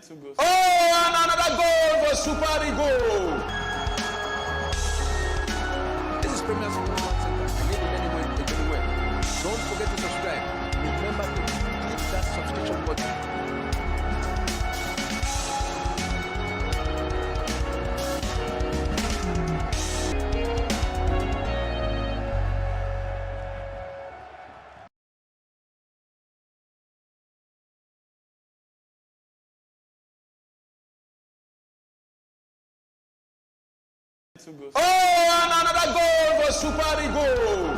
Oh, and another goal for Super Eagle. This is Premier Football Center. Live it anywhere, take it anywhere. Don't forget to subscribe. Remember to hit that subscription button. Oh, and another goal for Super Eagle.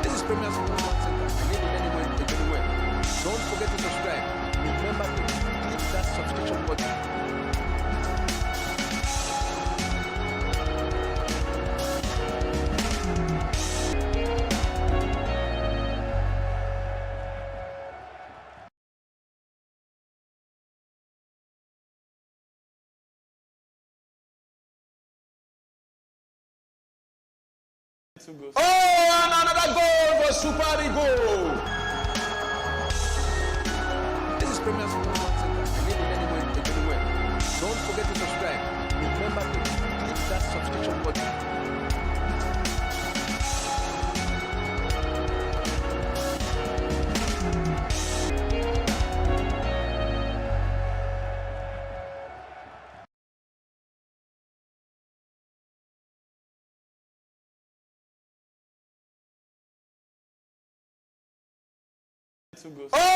This is Premier Football Center. Live it anywhere, take it anywhere. Don't forget to subscribe. Remember to hit that subscription button. Oh, and another goal for Super Eagle. This is Premier Football Center. Live it anywhere, take it anywhere. Don't forget to subscribe. Remember to hit that subscription button. Oh,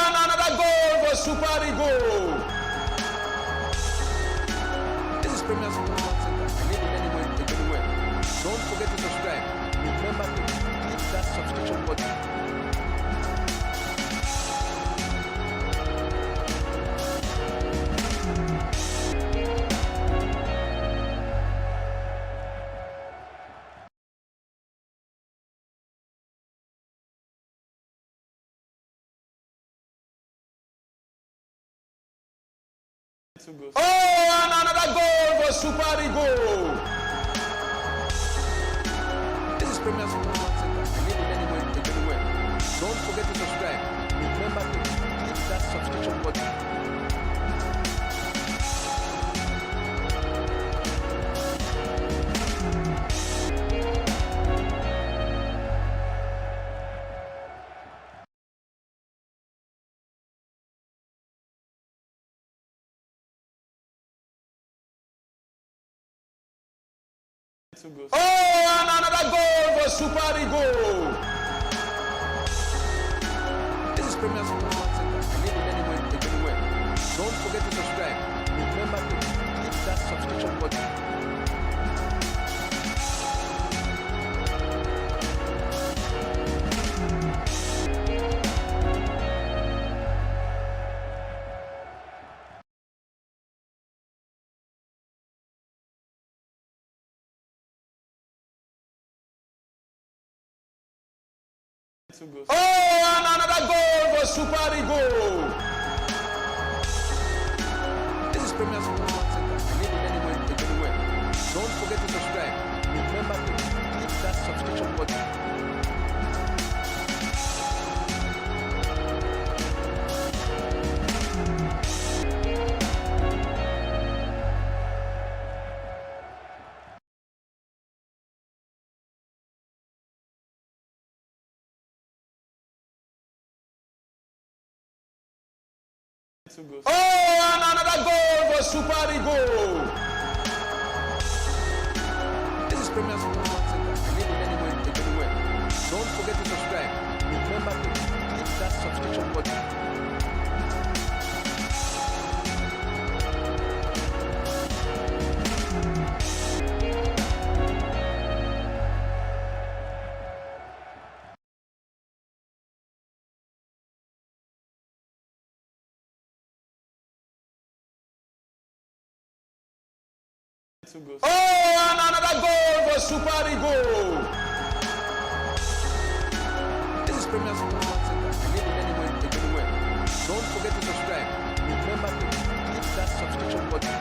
and another goal for Super Eagle. This is Premier Football Center. Live it anywhere, take it anywhere. Don't forget to subscribe. Remember to hit that subscription button. Oh, and another goal for Super Eagle. This is Premier Football Center. Live it anywhere, take it anywhere. Don't forget to subscribe. Remember to hit that subscription button. Oh, and another goal for Super Eagle. This is Premier Football Center. Live it anywhere, take it anywhere. Don't forget to subscribe. Remember to hit that subscription button. Oh, and another goal for Super Eagle. This is Premier Football Center. Live it anywhere, take it anywhere. Don't forget to subscribe. Remember to hit that subscription button. Oh, and another goal for Super Eagle. This is Premier Football Center. Live it anywhere, take it anywhere. Don't forget to subscribe. Remember to hit that subscription button. Oh, and another goal for Super Eagle. This is Premier Football Center. Live it anywhere, take it anywhere. Don't forget to subscribe. Remember to hit that subscription button.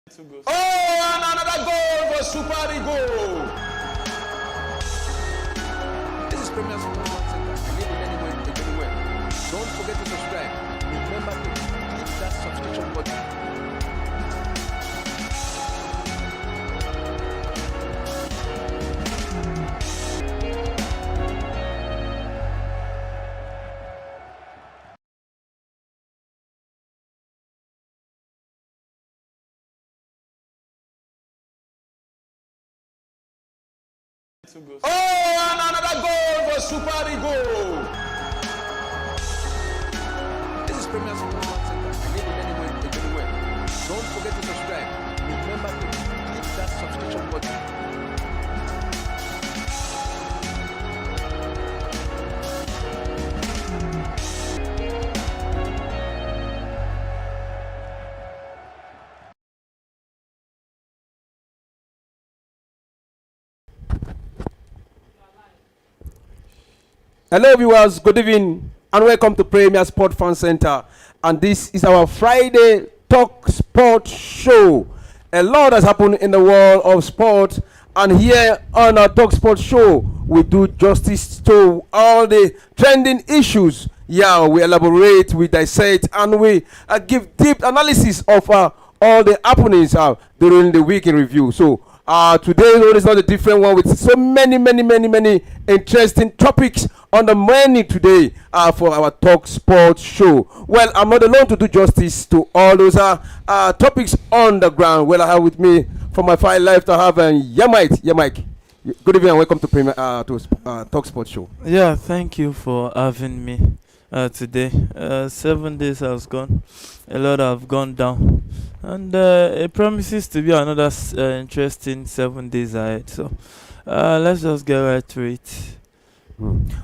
Oh, and another goal for Super Eagle. This is Premier Sports Center. You need it anywhere. Don't forget to subscribe. Remember to click that subscription button. Oh, and another goal for Super Eagle. This is Premier Sports Center. You need it anywhere. Don't forget to subscribe. Remember to click that subscription button. Hello viewers, good evening and welcome to Premier Sport Fan Center, and this is our Friday Talk Sport Show. A lot has happened in the world of sport, and here on our Talk Sport Show we do justice to all the trending issues. Yeah, we elaborate, we dissect, and we give deep analysis of all the happenings during the week in review. So today is not a different one with so many interesting topics on the menu today for our Talk Sports Show. Well, I'm not alone to do justice to all those topics on the ground. Well, I have with me from my far left, I have Yamite. Yamite, good evening and welcome to Talk Sports Show. Yeah, thank you for having me today. 7 days has gone, a lot have gone down, and it promises to be another interesting 7 days ahead. So let's just get right to it.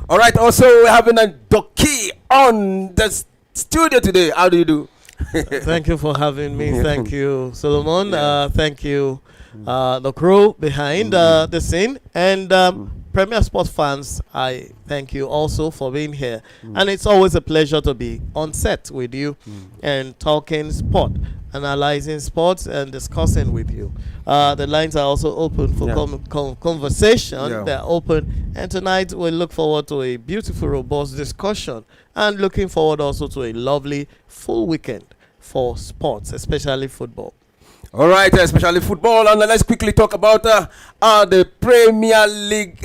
All right. Also, we're having a Doki on the studio today. How do you do? Thank you for having me. Thank you, Solomon. Thank you, the crew behind the scene, and Premier Sports fans. I thank you also for being here, and it's always a pleasure to be on set with you and talking sport, analyzing sports, and discussing with you. The lines are also open for conversation. They're open, and tonight we look forward to a beautiful, robust discussion, and looking forward also to a lovely full weekend for sports, especially football. All right, especially football, and let's quickly talk about the Premier League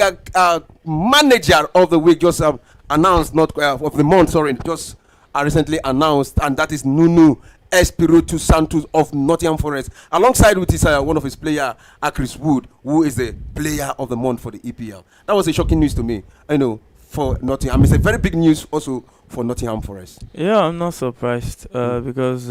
manager of the week just announced, not of the month, sorry, just recently announced, and that is Nuno Espirito Santos of Nottingham Forest, alongside with his one of his player, Chris Wood, who is the player of the month for the EPL. That was a shocking news to me, for Nottingham. It's a very big news also for Nottingham Forest. Yeah, I'm not surprised because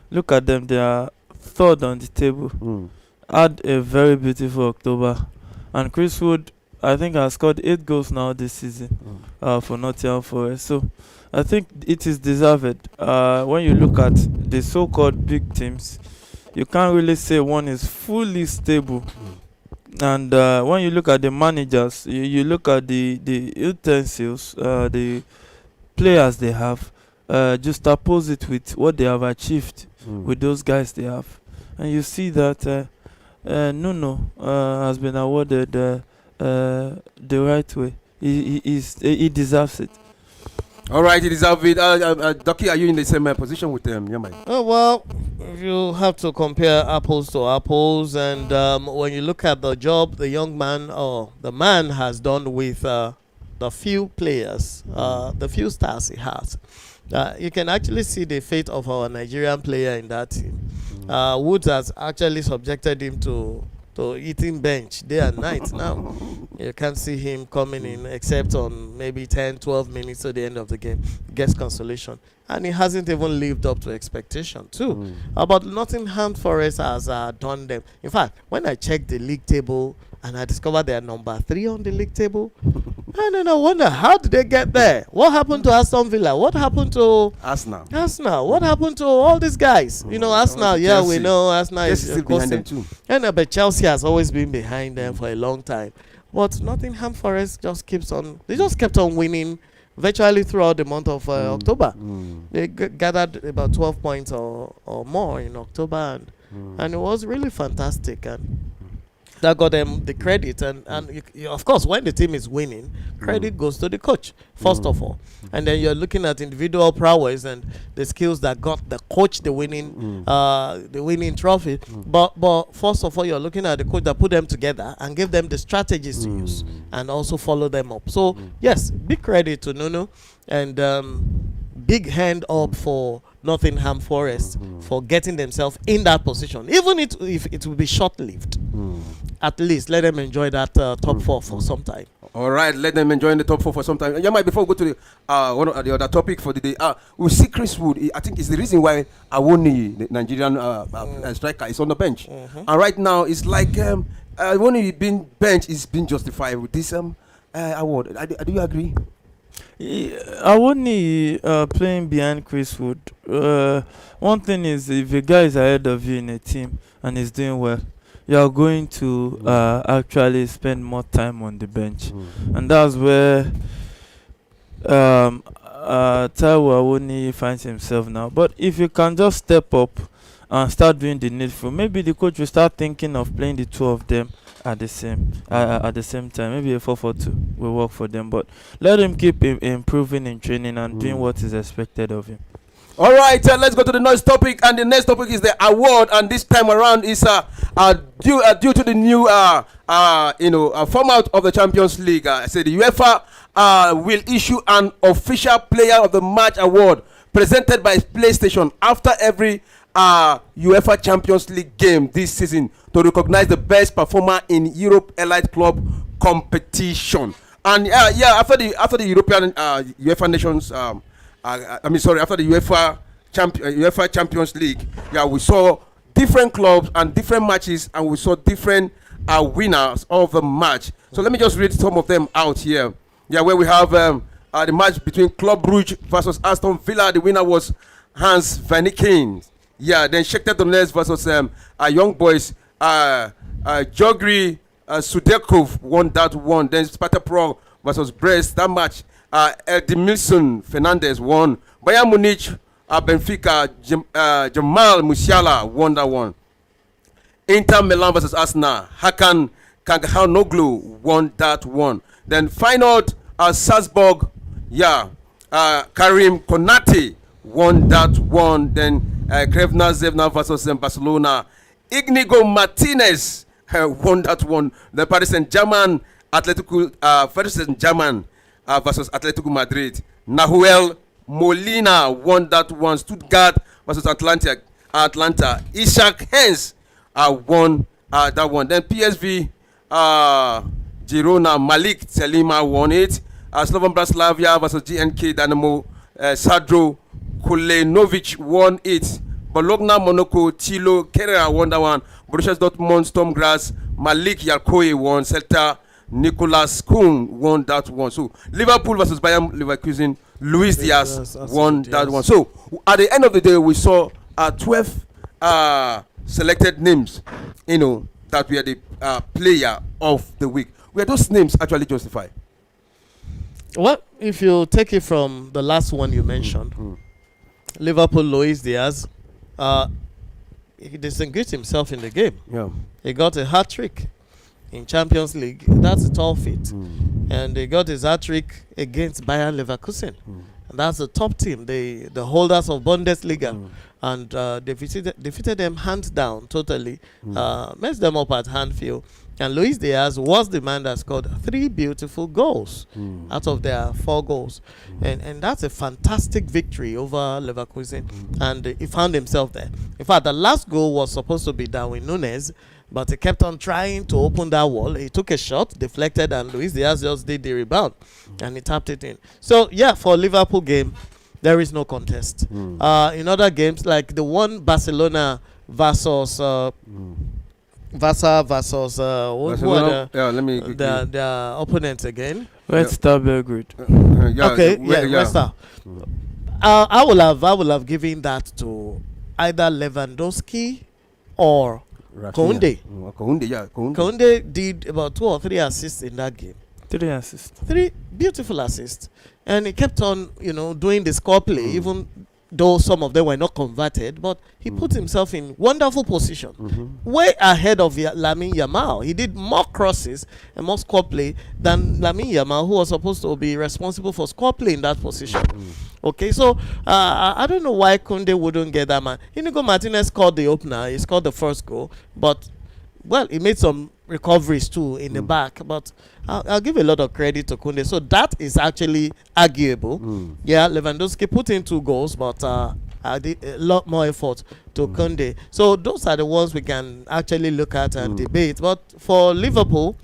look at them, they are third on the table. Had a very beautiful October, and Chris Wood, I think, has scored 8 goals now this season for Nottingham Forest. So I think it is deserved. When you look at the so-called big teams, you can't really say one is fully stable. And when you look at the managers, you look at the utensils, the players they have, just oppose it with what they have achieved with those guys they have, and you see that Nuno has been awarded the right way. He deserves it. All right, he deserves it. Ducky, are you in the same position with them? Oh, well, you have to compare apples to apples, and when you look at the job the young man or the man has done with the few players, the few stars he has, you can actually see the fate of our Nigerian player in that team. Woods has actually subjected him to eating bench day and night. Now you can't see him coming in except on maybe 10-12 minutes to the end of the game, gets consolation, and he hasn't even lived up to expectation too. But Nottingham Forest has done them. In fact, when I checked the league table and I discovered they are number 3 on the league table, and then I wonder, how did they get there? What happened to Aston Villa? What happened to Arsenal? What happened to all these guys? Arsenal, we know Arsenal is still behind them too. But Chelsea has always been behind them for a long time. But Nottingham Forest just kept on winning virtually throughout the month of October. They gathered about 12 points or more in October, and and it was really fantastic, and that got them the credit. And of course, when the team is winning, credit goes to the coach first of all, and then you're looking at individual prowess and the skills that got the coach the winning trophy. But first of all, you're looking at the coach that put them together and gave them the strategies to use and also follow them up. So yes, big credit to Nuno, and big hand up for Nottingham Forest for getting themselves in that position, even if it will be short-lived. At least let them enjoy that top 4 for some time. All right, let them enjoy the top 4 for some time. Yeah, before we go to the one of the other topic for the day, we see Chris Wood. I think it's the reason why Awoni, the Nigerian striker, is on the bench. And right now, it's like Awoni being bench is being justified with this award. Do you agree? Awoni playing behind Chris Wood. One thing is, if a guy is ahead of you in a team and is doing well, you are going to actually spend more time on the bench, and that's where Taiwo Awoni finds himself now. But if you can just step up and start doing the needful, maybe the coach will start thinking of playing the two of them at the same time. Maybe a 4-4-2 will work for them, but let him keep improving in training and doing what is expected of him. All right, let's go to the next topic, and the next topic is the award, and this time around is due to the new format of the Champions League. I said the UEFA will issue an official Player of the Match award presented by PlayStation after every UEFA Champions League game this season to recognize the best performer in Europe Elite Club competition. And after the European UEFA Nations after the UEFA Champions League, we saw different clubs and different matches, and we saw different winners of the match. So let me just read some of them out here. Where we have the match between Club Brugge versus Aston Villa. The winner was Hans Vaniken. Then Shakhtar Donetsk versus Young Boys. Jogri Sudekov won that one. Then Sparta Prague versus Brest. That match, Edmilson Fernandez won. Bayern Munich, Benfica, Jamal Musiala won that one. Inter Milan versus Arsenal, Hakan Kagahanoglu won that one. Then final, Salzburg, Karim Konate won that one. Then Krevna Zevna versus Barcelona, Inigo Martinez won that one. The Paris Saint-Germain, versus Atletico Madrid, Nahuel Molina won that one. Stuttgart versus Atlanta, Ishak Hens won that one. Then PSV, Girona, Malik Selima won it. Slovan Bratislava versus GNK Dynamo, Sadro Kulenovic won it. Bologna, Monaco, Tilo Kerera won that one. Borussia Dortmund, Stormgrass, Malik Yarkoe won. Celta, Nicolas Kuhn won that one. So Liverpool versus Bayern Leverkusen, Luis Diaz won that one. So at the end of the day, we saw 12 selected names, that were the player of the week. Were those names actually justified? Well, if you take it from the last one you mentioned, Liverpool, Luis Diaz, he distinguished himself in the game. He got a hat-trick in Champions League. That's a tall feat. And he got his hat-trick against Bayern Leverkusen. And that's the top team, the holders of Bundesliga. And defeated them hands down, totally. Messed them up at Anfield. And Luis Diaz was the man that scored 3 beautiful goals out of their 4 goals. And that's a fantastic victory over Leverkusen. And he found himself there. In fact, the last goal was supposed to be Darwin Núñez, but he kept on trying to open that wall. He took a shot, deflected, and Luis Diaz just did the rebound. And he tapped it in. So, for Liverpool game, there is no contest. In other games, like the one Barcelona versus... Barca versus who are the opponents again? Red Star Belgrade. Red Star. I will have given that to either Lewandowski or Koundé. Koundé did about 2 or 3 assists in that game. 3 assists. 3 beautiful assists, and he kept on, doing the score play even though some of them were not converted, but he put himself in wonderful position, way ahead of Lamine Yamal. He did more crosses and more score play than Lamine Yamal, who was supposed to be responsible for score play in that position. Okay, so I don't know why Koundé wouldn't get that man. Inigo Martinez scored the opener. He scored the first goal, but well, he made some recoveries too in the back, but I'll give a lot of credit to Koundé. So that is actually arguable. Yeah, Lewandowski put in 2 goals, but I did a lot more effort to Koundé. So those are the ones we can actually look at and debate. But for Liverpool,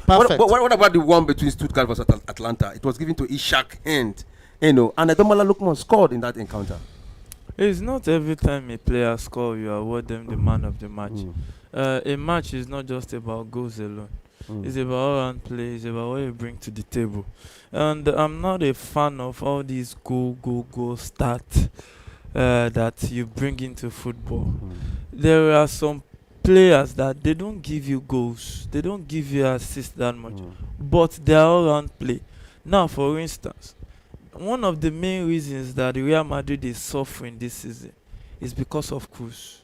perfect. What about the one between Stuttgart versus Atlanta? It was given to Ishak and and Ademola Lookman scored in that encounter. It's not every time a player scores you award them the man of the match. A match is not just about goals alone. It's about all-round play. It's about what you bring to the table. And I'm not a fan of all these go stats that you bring into football. There are some players that they don't give you goals. They don't give you assists that much. But they are all-round play. Now, for instance, one of the main reasons that Real Madrid is suffering this season is because of Cruz.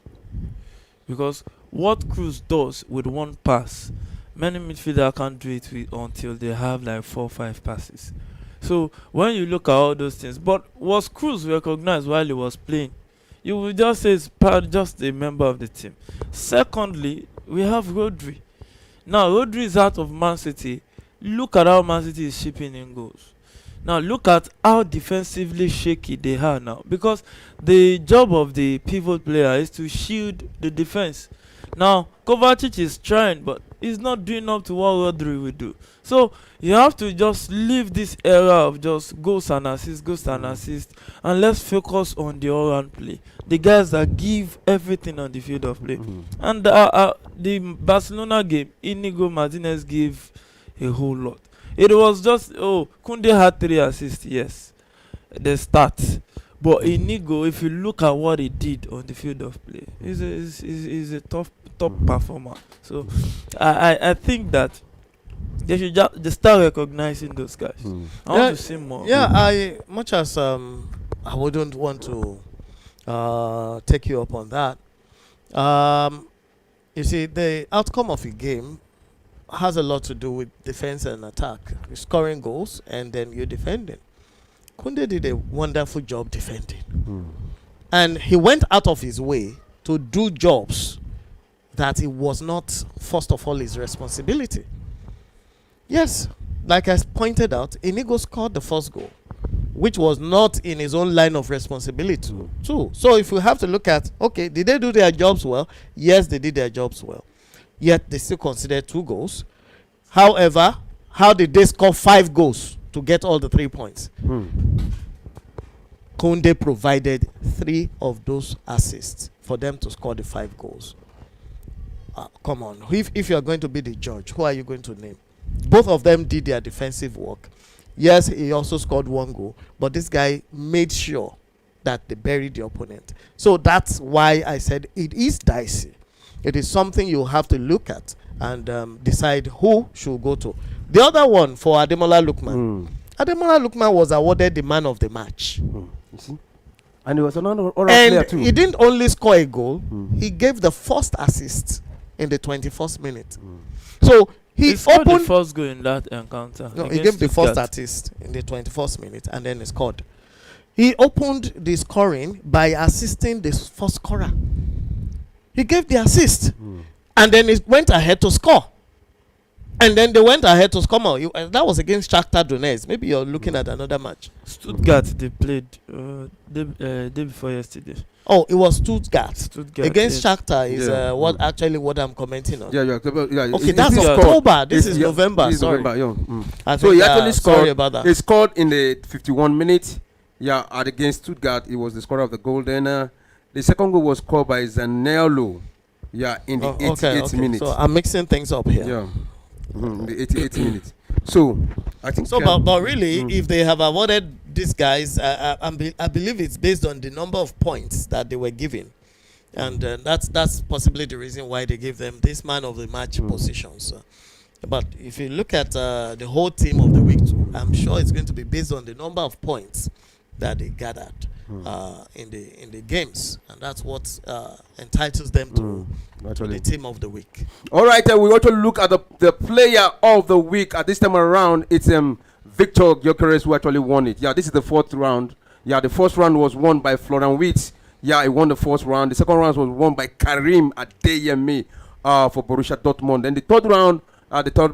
Because what Cruz does with one pass, many midfielders can't do it until they have like 4 or 5 passes. So when you look at all those things, but was Cruz recognized while he was playing? You will just say it's just a member of the team. Secondly, we have Rodri. Now Rodri is out of Man City. Look at how Man City is shipping in goals. Now look at how defensively shaky they are now, because the job of the pivot player is to shield the defense. Now Kovacic is trying, but he's not doing up to what Rodri will do. So you have to just leave this era of just goals and assists, and let's focus on the all-round play. The guys that give everything on the field of play. And the Barcelona game, Inigo Martinez gave a whole lot. It was just, Koundé had 3 assists, yes, the start. But Inigo, if you look at what he did on the field of play, he's a top performer. So I think that they should just start recognizing those guys. I want to see more. Yeah, much as I wouldn't want to take you up on that. You see, the outcome of a game has a lot to do with defense and attack. You're scoring goals and then you're defending. Koundé did a wonderful job defending. And he went out of his way to do jobs that it was not, first of all, his responsibility. Yes, like I pointed out, Inigo scored the first goal, which was not in his own line of responsibility too. So if we have to look at, okay, did they do their jobs well? Yes, they did their jobs well. Yet they still considered 2 goals. However, how did they score 5 goals to get all the 3 points? Koundé provided 3 of those assists for them to score the 5 goals. Come on, if you are going to be the judge, who are you going to name? Both of them did their defensive work. Yes, he also scored 1 goal, but this guy made sure that they buried the opponent. So that's why I said it is dicey. It is something you have to look at and decide who should go to. The other one for Ademola Lookman. Ademola Lookman was awarded the man of the match. You see? And he was another player too. He didn't only score a goal, he gave the first assist in the 21st minute. So he scored opened the first goal in that encounter. No, he gave the first assist in the 21st minute and then he scored. He opened the scoring by assisting the first scorer. He gave the assist and then he went ahead to score. And then they went ahead to score more. That was against Shakhtar Donetsk. Maybe you're looking at another match. Stuttgart, they played day before yesterday. Oh, it was Stuttgart against yes. Shakhtar is what I'm commenting on. Yeah. Okay, that's October. This is November. Sorry. So he actually scored. Sorry about that. He scored in the 51 minutes. Yeah, against Stuttgart, he was the scorer of the goal. Then the second goal was scored by Zaniolo. Yeah, in the 88th minute. So I'm mixing things up here. Yeah. The 88th minute. So I think so. But really, if they have awarded these guys, I believe it's based on the number of points that they were given, and that's possibly the reason why they gave them this man of the match positions. But if you look at the whole team of the week, too, I'm sure it's going to be based on the number of points that they gathered. in the games, and that's what entitles them to the team of the week. All right, we want to look at the player of the week. At this time around, it's Victor Gyökeres who actually won it. Yeah, this is the 4th round. Yeah, the first round was won by Florian Wirtz. Yeah, he won the first round. The second round was won by Karim Adeyemi for Borussia Dortmund. Then the third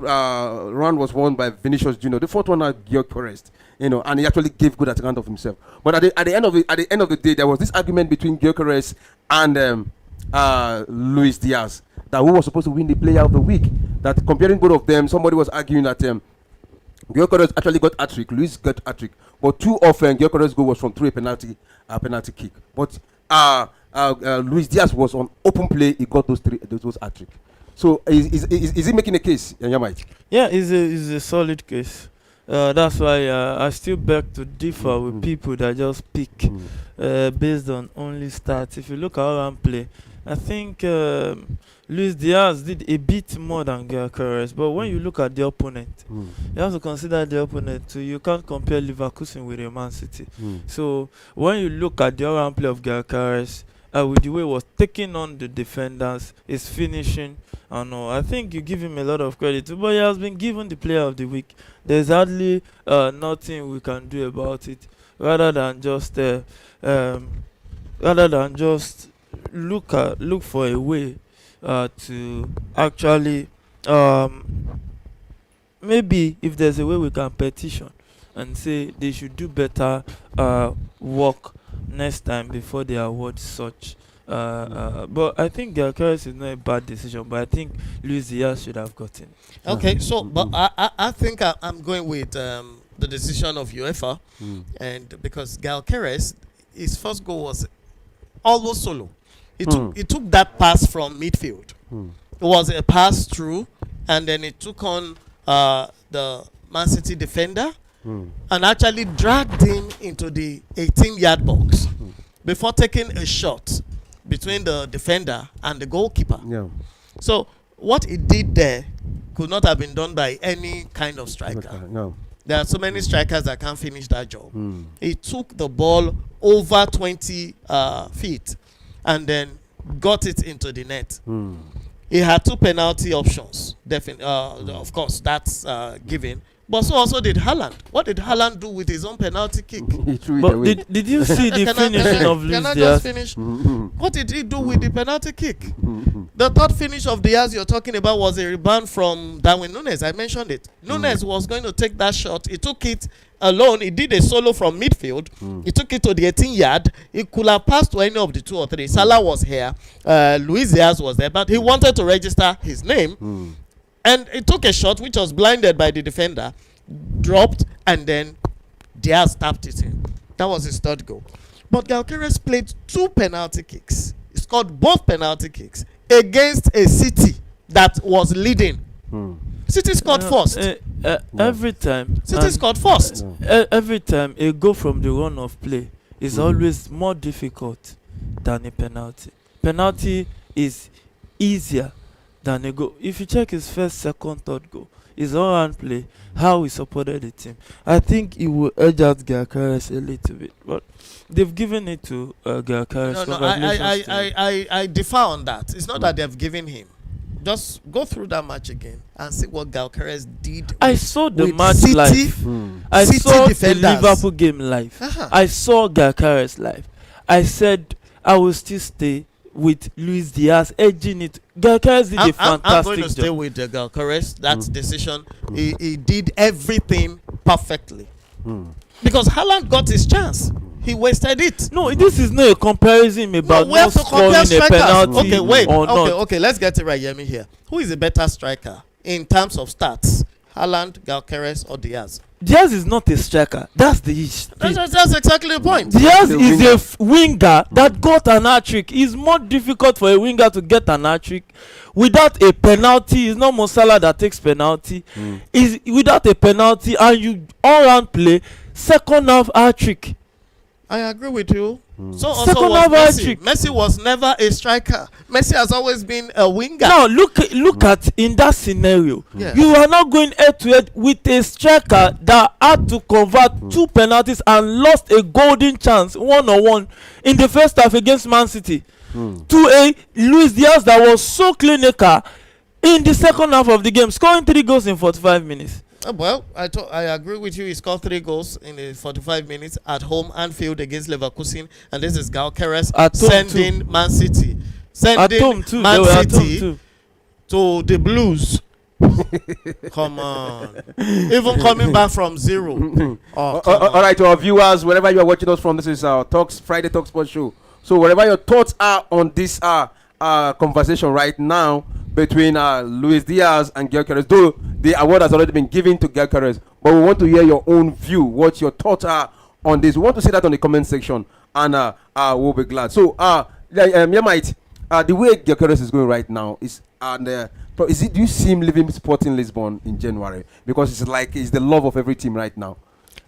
round was won by Vinicius Junior. The fourth one had Gyökeres, and he actually gave good account of himself. But at the end of the day, there was this argument between Gyökeres and Luis Diaz that who was supposed to win the player of the week. That comparing both of them, somebody was arguing that Gyökeres actually got hat-trick, Luis got hat-trick, but too often Gyökeres' goal was from through a penalty kick. But Luis Diaz was on open play, he got those hat-trick. So is he making a case, Yamite? Yeah, it's a solid case. That's why I still beg to differ with people that just pick based on only stats. If you look at how I play, I think Luis Diaz did a bit more than Gyökeres, but when you look at the opponent, you have to consider the opponent too. You can't compare Leverkusen with a Man City. So when you look at the all-round play of Gyökeres, with the way he was taking on the defenders, his finishing, I think you give him a lot of credit, but he has been given the player of the week. There's hardly nothing we can do about it, rather than just look for a way to actually maybe if there's a way we can petition and say they should do better work next time before they award such. But I think Gyökeres is not a bad decision, but I think Luis Diaz should have gotten. Okay, so but I think I'm going with the decision of UEFA, and because Gyökeres, his first goal was almost solo. He took that pass from midfield. It was a pass through, and then he took on the Man City defender and actually dragged him into the 18-yard box before taking a shot between the defender and the goalkeeper. Yeah. So what he did there could not have been done by any kind of striker. No. There are so many strikers that can't finish that job. He took the ball over 20 feet and then got it into the net. He had 2 penalty options. Of course, that's given. But so also did Haaland. What did Haaland do with his own penalty kick? But did you see the finishing of Luis Diaz? Can I just finish? What did he do with the penalty kick? The third finish of Diaz you're talking about was a rebound from Darwin Núñez. I mentioned it. Núñez was going to take that shot. He took it alone. He did a solo from midfield. He took it to the 18-yard. He could have passed to any of the 2 or 3. Salah was here. Luis Diaz was there. But he wanted to register his name. And he took a shot which was blinded by the defender, dropped, and then Diaz tapped it in. That was his third goal. But Gyökeres played 2 penalty kicks. He scored both penalty kicks against a City that was leading. City scored first. Every time. City scored first. Every time a goal from the run of play is always more difficult than a penalty. Penalty is easier than a goal. If you check his first, second, third goal, his all-round play, how he supported the team, I think he will edge out Gyökeres a little bit. But they've given it to Gyökeres. No, I differ on that. It's not that they've given him. Just go through that match again and see what Gyökeres did. I saw the match live. I saw the Liverpool game live. I saw Gyökeres live. I said I will still stay with Luis Diaz edging it. Gyökeres did a fantastic job. I'm going to stay with the Gyökeres. That decision. He did everything perfectly. Because Haaland got his chance. He wasted it. No, this is not a comparison about not scoring a penalty. Okay, wait. Or not. Okay, let's get it right. Hear me here. Who is a better striker in terms of stats? Haaland, Gyökeres, or Diaz? Diaz is not a striker. That's the issue. That's exactly the point. Diaz is a winger that got an hat-trick. It's more difficult for a winger to get an hat-trick without a penalty. It's not Mo Salah that takes penalty. Is without a penalty and you all round play second half hat-trick. I agree with you. So also Second was half Messi. hat-trick. Messi was never a striker. Messi has always been a winger. Now look at in that scenario, Yes. you are not going head to head with a striker that had to convert 2 penalties and lost a golden chance 1-on-1 in the first half against Man City to a Luis Diaz that was so clinical in the second half of the game, scoring 3 goals in 45 minutes. Well, I agree with you. He scored 3 goals in the 45 minutes at home Anfield against Leverkusen, and this is Gyökeres At home sending too. Man City, At sending home too, they Man were at home City too. to the Blues. Come on, even coming back from 0. Oh, come All on. right, to our viewers, wherever you are watching us from, this is our Friday Talk Sports Show. So wherever your thoughts are on this conversation right now between Luis Diaz and Gyökeres, though the award has already been given to Gyökeres, but we want to hear your own view, what your thoughts are on this. We want to see that on the comment section, and we'll be glad. So, Yamite, the way Gyökeres is going right now is, do you see him leaving Sporting Lisbon in January? Because it's the love of every team right now.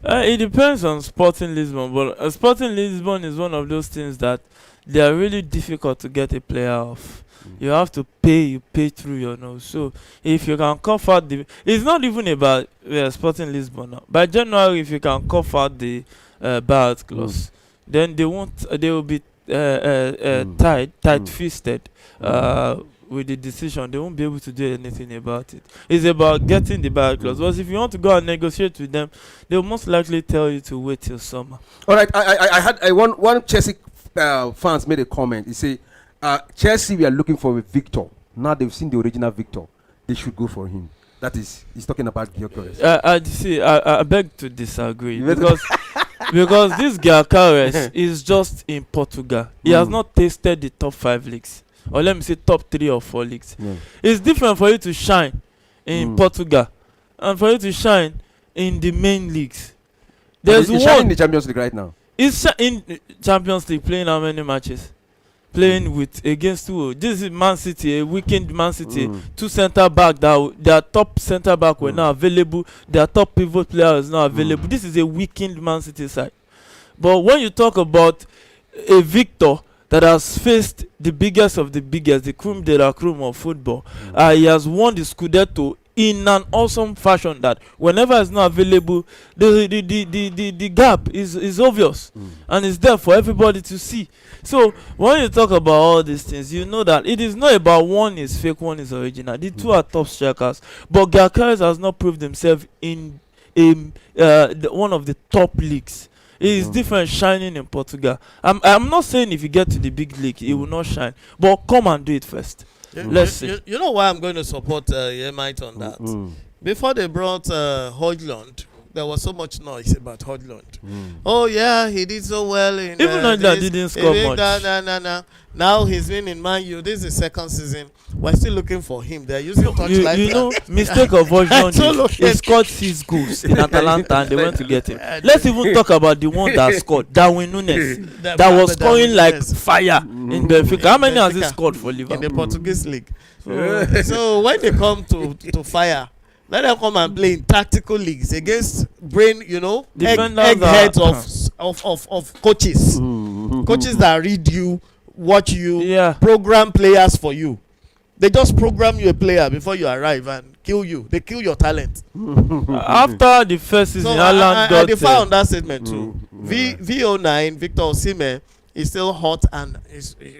It depends on Sporting Lisbon, but Sporting Lisbon is one of those things that they are really difficult to get a player off. You have to pay, you pay through your nose. So if you can cough out it's not even about Sporting Lisbon now. By January, if you can cough out the buyout clause, then they will be tight-fisted with the decision. They won't be able to do anything about it. It's about getting the buyout clause. But if you want to go and negotiate with them, they'll most likely tell you to wait till summer. All right, I had one Chelsea fans made a comment. He said, Chelsea, we are looking for a Victor. Now they've seen the original Victor. They should go for him. That is, he's talking about Gyökeres. I beg to disagree because this Gyökeres is just in Portugal. He has not tasted the top 5 leagues, or let me say top 3 or 4 leagues. It's different for you to shine in Portugal and for you to shine in the main leagues. There's He's shining in the Champions League right now. He's in Champions League playing how many matches? Playing with against who? This is Man City, a weakened Man City. 2 centre back their top centre back were not available. Their top pivot player is not available. This is a weakened Man City side. But when you talk about a Victor that has faced the biggest of the biggest, the creme de la creme of football, he has won the Scudetto in an awesome fashion that whenever it's not available, the gap is obvious and it's there for everybody to see. So when you talk about all these things, you know that it is not about one is fake, one is original. The two are top strikers, but Gyökeres has not proved himself in one of the top leagues. It is different shining in Portugal. I'm not saying if you get to the big league, he will not shine, but come and do it first. Let's see. You know why I'm going to support Yemite on that? Before they brought Højlund, there was so much noise about Højlund. Oh yeah, he did so well in even though that didn't score much. Now he's been in Man U. This is the 2nd season. We're still looking for him. They're using touchlight. You know, mistake of Højlund. He scored 6 goals in Atalanta and they went to get him. Let's even talk about the one that scored, Darwin Nunes, that was scoring like fire in Benfica. How many has he scored for Liverpool? In the Portuguese league. So when they come to fire, let them come and play in tactical leagues against eggheads of coaches. Coaches that read you, watch you, program players for you. They just program you a player before you arrive and kill you. They kill your talent. After the first season, Alan got... I found that statement too. V09, Victor Osimhen, is still hot. And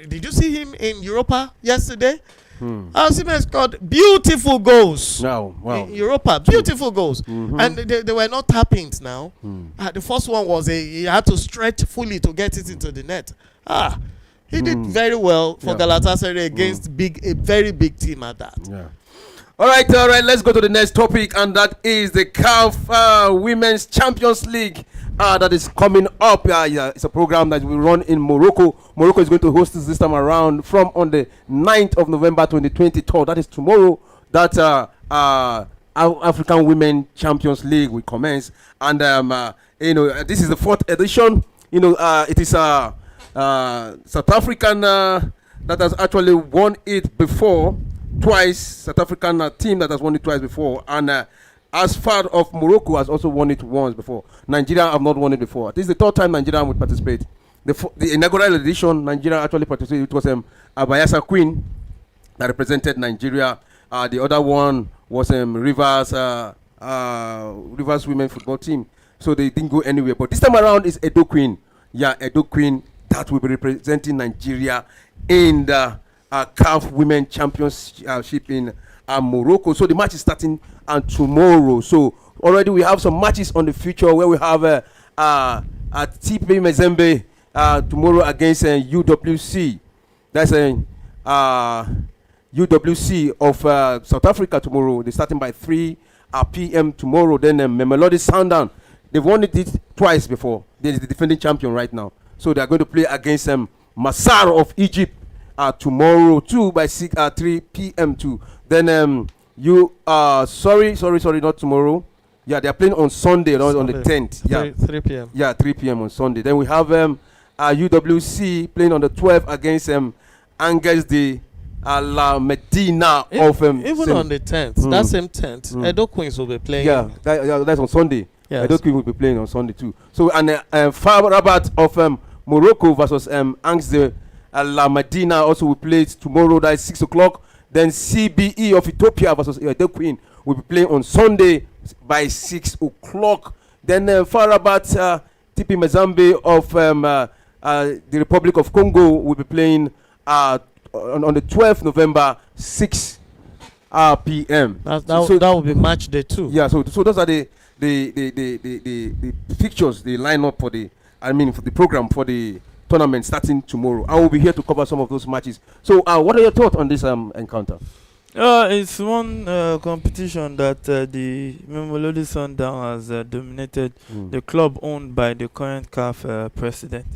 did you see him in Europa yesterday? Osimhen scored beautiful goals in Europa. Beautiful goals. And they were not tap-ins now. The first one was he had to stretch fully to get it into the net. He did very well for Galatasaray against a very big team at that. All right, let's go to the next topic, and that is the CAF Women's Champions League that is coming up. It's a program that will run in Morocco. Morocco is going to host this time around from on the 9th of November 2022. That is tomorrow. That African Women Champions League will commence, and this is the 4th edition. It is South African that has actually won it before twice. South African team that has won it twice before, and as far of Morocco has also won it once before. Nigeria have not won it before. This is the 3rd time Nigeria would participate the inaugural edition, Nigeria actually participated. It was Abayasa Queen that represented Nigeria. The other one was Rivers women football team. So they didn't go anywhere. But this time around is Edo Queen. Yeah, Edo Queen that will be representing Nigeria in the CAF Women Championship in Morocco. So the match is starting tomorrow. So already we have some matches on the future where we have TP Mazembe tomorrow against UWC. That's UWC of South Africa tomorrow. They're starting by 3 p.m. tomorrow. Then Mamelodi Sundown. They've won it twice before. They're the defending champion right now. So they're going to play against Massar of Egypt tomorrow too by 3 p.m. too. Then sorry, not tomorrow. Yeah, they're playing on Sunday, on the 10th. Yeah, 3 p.m. Yeah, 3 p.m. on Sunday. Then we have UWC playing on the 12th against Angers de La Medina of even on the 10th, that same 10th, Edo Queens will be playing. Yeah, that's on Sunday. Yes. Edo Queens will be playing on Sunday too. So and Far Rabat of Morocco versus Angers de La Medina also will play tomorrow. That is 6 o'clock. Then CBE of Ethiopia versus Edo Queen will be playing on Sunday by 6 o'clock. Then Far Rabat TP Mazembe of the Republic of Congo will be playing on the 12th November 6 p.m. That will be match day 2. Yeah, so those are the pictures, the lineup for the program for the tournament starting tomorrow. I will be here to cover some of those matches. So what are your thoughts on this encounter? It's one competition that the Mamelodi Sundown has dominated, the club owned by the current CAF president.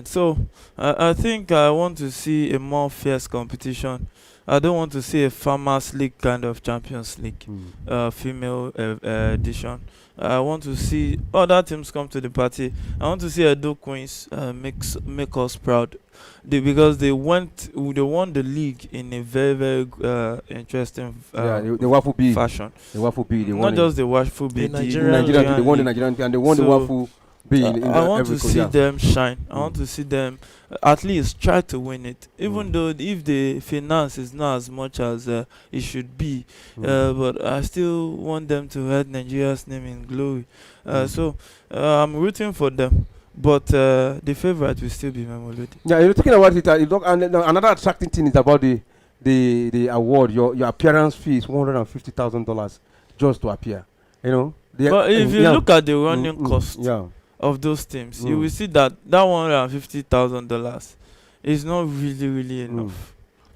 So I think I want to see a more fierce competition. I don't want to see a Farmers League kind of Champions League female edition. I want to see other teams come to the party. I want to see Edo Queens make us proud. Because they won the league in a very, very interesting the Waffle B fashion. The Waffle B, not just the Waffle B, the Nigerian, they won the Nigerian and they won the Waffle B. I want to see them shine. I want to see them at least try to win it, even though if the finance is not as much as it should be. But I still want them to head Nigeria's name in glory. So I'm rooting for them. But the favorite will still be Mamelodi. Yeah, you're talking about it. And another attracting thing is about the award. Your appearance fee is $150,000 just to appear. You know. But if you look at the running cost of those teams, you will see that $150,000 is not really enough.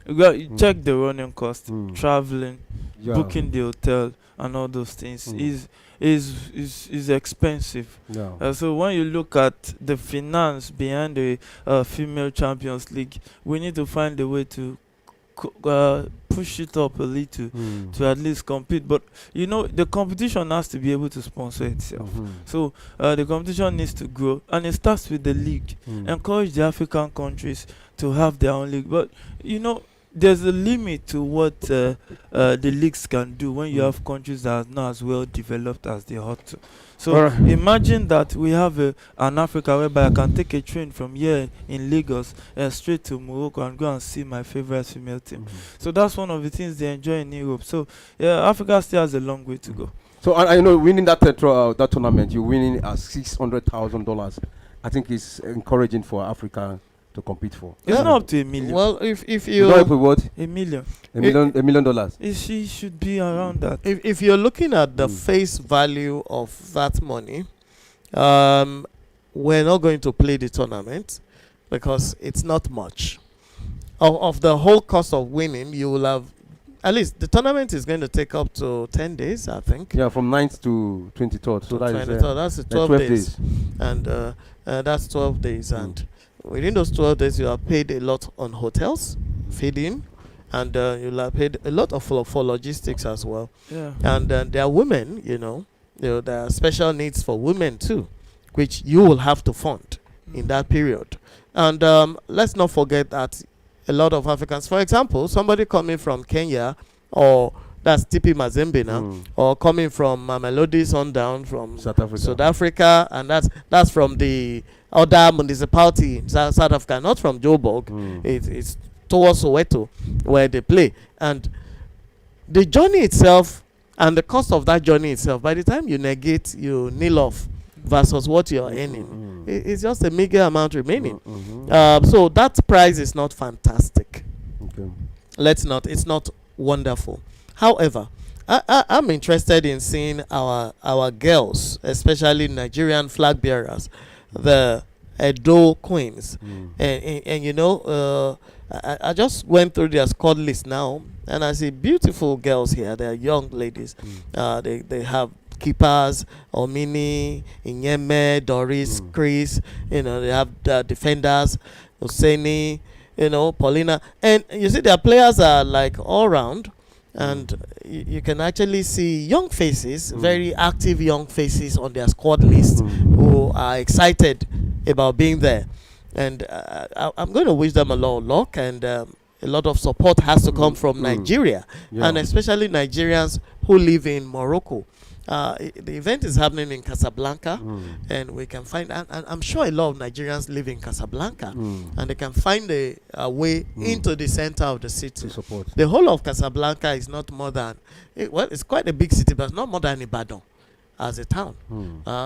You check the running cost, traveling, booking the hotel, and all those things is expensive. So when you look at the finance behind the female Champions League, we need to find a way to push it up a little to at least compete. But the competition has to be able to sponsor itself. So the competition needs to grow, and it starts with the league. Encourage the African countries to have their own league. But there's a limit to what the leagues can do when you have countries that are not as well developed as they ought to. So imagine that we have an Africa whereby I can take a train from here in Lagos straight to Morocco and go and see my favorite female team. So that's one of the things they enjoy in Europe. So Africa still has a long way to go. So I know winning that tournament, you're winning $600,000. I think it's encouraging for Africa to compete for. It's not up to $1 million. Well, if you not up to what? $1 million. $1 million. She should be around that. If you're looking at the face value of that money, we're not going to play the tournament because it's not much. Of the whole cost of winning, you will have at least the tournament is going to take up to 10 days, I think. Yeah, from 9th to 23rd. So that's 12 days. And that's 12 days. And within those 12 days, you are paid a lot on hotels, feeding, and you'll have paid a lot for logistics as well. Yeah. And there are women, there are special needs for women too, which you will have to fund in that period. And let's not forget that a lot of Africans, for example, somebody coming from Kenya, or that's TP Mazembe now, or coming from Mamelodi Sundown from South Africa, and that's from the other municipality in South Africa, not from Joburg. It's towards Soweto where they play. And the journey itself and the cost of that journey itself, by the time you negate, you nil off versus what you're earning, it's just a meager amount remaining. So that price is not fantastic. Okay. It's not wonderful. However, I'm interested in seeing our girls, especially Nigerian flag bearers, the Edo Queens. And you know, I just went through their squad list now, and I see beautiful girls here. They're young ladies. They have keepers, Omini, Inyeme, Doris, Chris. You know, they have the defenders, Hosseini, you know, Paulina. And you see their players are like all round. And you can actually see young faces, very active young faces on their squad list who are excited about being there. And I'm going to wish them a lot of luck, and a lot of support has to come from Nigeria, and especially Nigerians who live in Morocco. The event is happening in Casablanca, and we can find, and I'm sure a lot of Nigerians live in Casablanca, and they can find a way into the center of the city. To support. The whole of Casablanca is not more than, it's quite a big city, but it's not more than Ibadan as a town.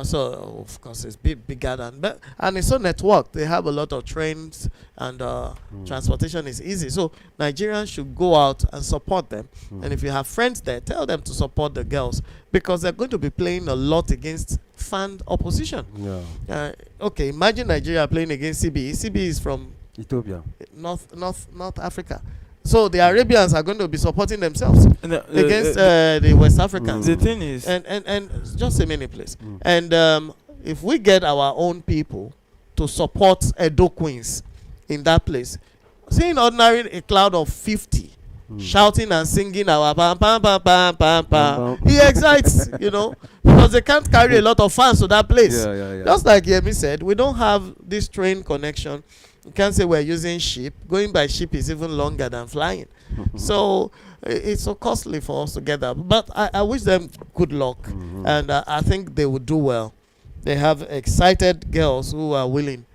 So of course it's bigger than, and it's so networked. They have a lot of trains, and transportation is easy. So Nigerians should go out and support them. And if you have friends there, tell them to support the girls, because they're going to be playing a lot against fan opposition. Okay, imagine Nigeria playing against CBE. CBE is from Ethiopia, North Africa. So the Arabians are going to be supporting themselves against the West Africans. The thing is, and just a minute, please. And if we get our own people to support Edo Queens in that place, seeing ordinary a crowd of 50 shouting and singing our pam pam pam pam pam pam, he excites, you know, because they can't carry a lot of fans to that place. Just like Yemi said, we don't have this train connection. You can't say we're using ship. Going by ship is even longer than flying. So it's so costly for us to get that. But I wish them good luck. And I think they would do well. They have excited girls who are willing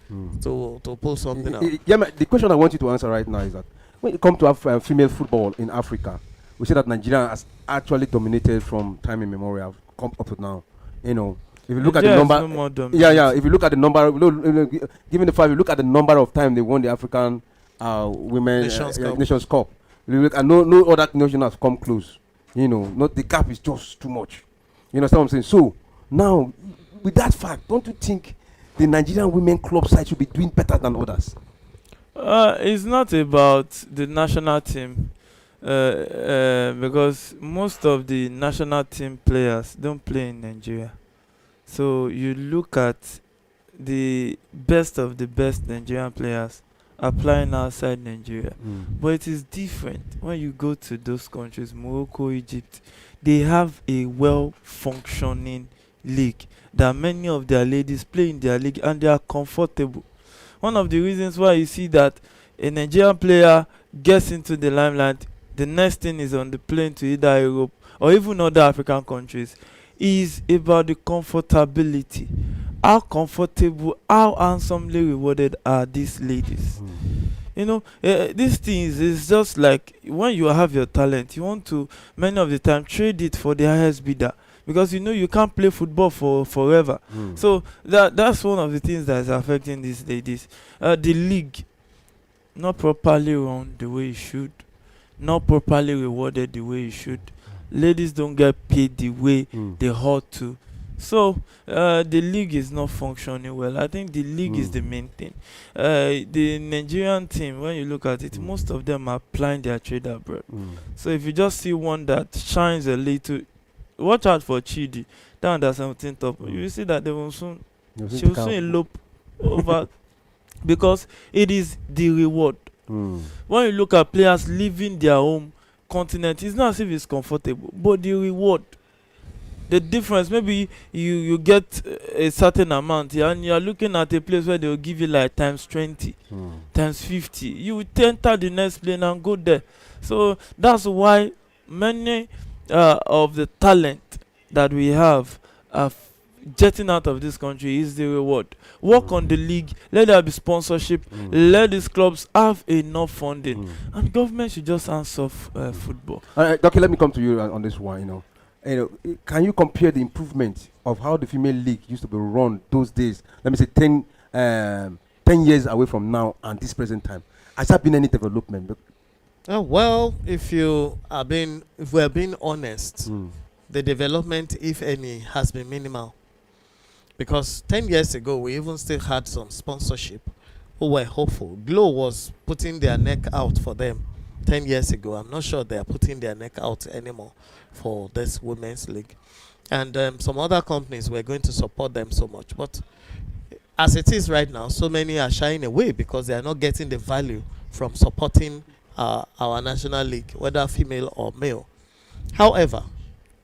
to pull something out. Yeah, the question I want you to answer right now is that when you come to female football in Africa, we see that Nigeria has actually dominated from time immemorial, come up to now. You know, if you look at the number, if you look at the number, given the fact you look at the number of times they won the African Women Nations Cup, you look at no other nation has come close. You know, not the gap is just too much. You know what I'm saying? So now, with that fact, don't you think the Nigerian women club side should be doing better than others? It's not about the national team, because most of the national team players don't play in Nigeria. So you look at the best of the best Nigerian players applying outside Nigeria. But it is different when you go to those countries, Morocco, Egypt. They have a well-functioning league that many of their ladies play in their league, and they are comfortable. One of the reasons why you see that a Nigerian player gets into the limelight, the next thing is on the plane to either Europe or even other African countries, is about the comfortability. How comfortable, how handsomely rewarded are these ladies? You know, these things is just like when you have your talent, you want to, many of the time, trade it for the highest bidder, because you know you can't play football forever. So that's one of the things that is affecting these ladies. The league, not properly run the way it should, not properly rewarded the way it should. Ladies don't get paid the way they ought to. So the league is not functioning well. I think the league is the main thing. The Nigerian team, when you look at it, most of them are applying their trade abroad. So if you just see one that shines a little, watch out for Chidi, that under 17 top. You will see that they will soon, she will soon elope over, because it is the reward. When you look at players leaving their home continent, it's not as if it's comfortable, but the reward, the difference, maybe you get a certain amount, and you are looking at a place where they will give you like times 20, times 50. You will enter the next plane and go there. So that's why many of the talent that we have are jetting out of this country is the reward. Work on the league, let there be sponsorship, let these clubs have enough funding, and government should just answer football. Doc, let me come to you on this one. Can you compare the improvement of how the female league used to be run those days? Let me say 10 years away from now and this present time. Has there been any development? Well, if we're being honest, the development, if any, has been minimal. Because 10 years ago, we even still had some sponsorship who were hopeful. Glow was putting their neck out for them 10 years ago. I'm not sure they are putting their neck out anymore for this women's league. And some other companies were going to support them so much. But as it is right now, so many are shying away because they are not getting the value from supporting our national league, whether female or male. However,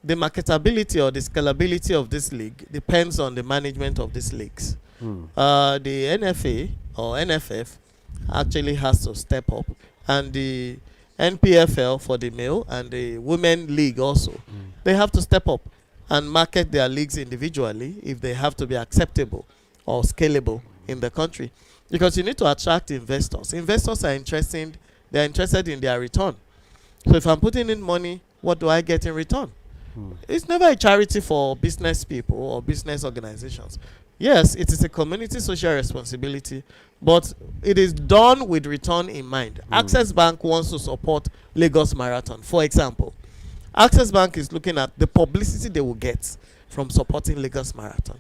the marketability or the scalability of this league depends on the management of these leagues. The NFA or NFF actually has to step up, and the NPFL for the male and the women league also, they have to step up and market their leagues individually if they have to be acceptable or scalable in the country. Because you need to attract investors. Investors are interested in their return. So if I'm putting in money, what do I get in return? It's never a charity for business people or business organizations. Yes, it is a community social responsibility, but it is done with return in mind. Access Bank wants to support Lagos Marathon, for example. Access Bank is looking at the publicity they will get from supporting Lagos Marathon.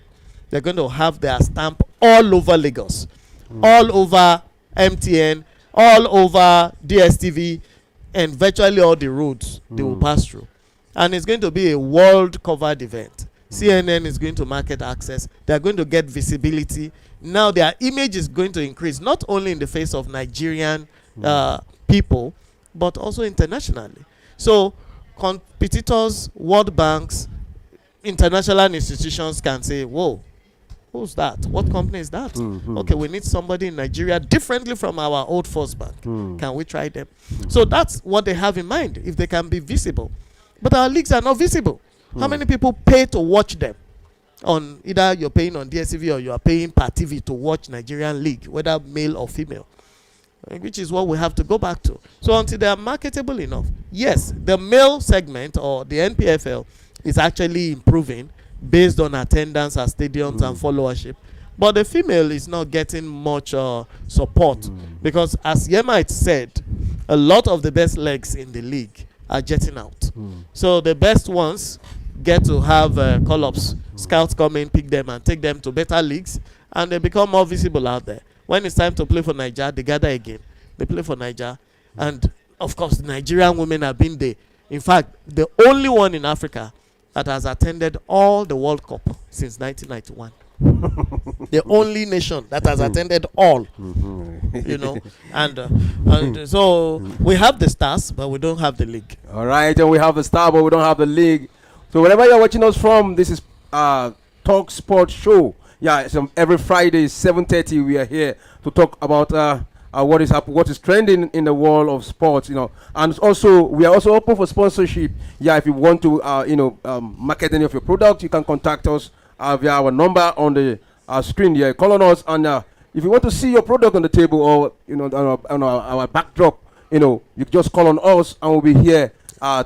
They're going to have their stamp all over Lagos, all over MTN, all over DSTV, and virtually all the roads they will pass through. And it's going to be a world-covered event. CNN is going to market access. They're going to get visibility. Now their image is going to increase, not only in the face of Nigerian people, but also internationally. So competitors, world banks, international institutions can say, whoa, who's that? What company is that? Okay, we need somebody in Nigeria differently from our old First Bank. Can we try them? So that's what they have in mind, if they can be visible. But our leagues are not visible. How many people pay to watch them? On either you're paying on DSTV or you are paying per TV to watch Nigerian league, whether male or female, which is what we have to go back to. So until they are marketable enough, yes, the male segment or the NPFL is actually improving based on attendance at stadiums and followership. But the female is not getting much support because, as Yemite said, a lot of the best legs in the league are jetting out. So the best ones get to have call-ups. Scouts come in, pick them, and take them to better leagues, and they become more visible out there. When it's time to play for Nigeria, they gather again. They play for Nigeria. And, of course, the Nigerian women have been there. In fact, the only one in Africa that has attended all the World Cup since 1991. The only nation that has attended all, and so we have the stars, but we don't have the league. All right, and we have the star, but we don't have the league. So wherever you're watching us from, this is Talk Sports Show. Yeah, so every Friday 7:30 we are here to talk about what is trending in the world of sports, and also we are also open for sponsorship. Yeah, if you want to market any of your products, you can contact us via our number on the screen here. Call on us, and if you want to see your product on the table or on our backdrop, you just call on us, and we'll be here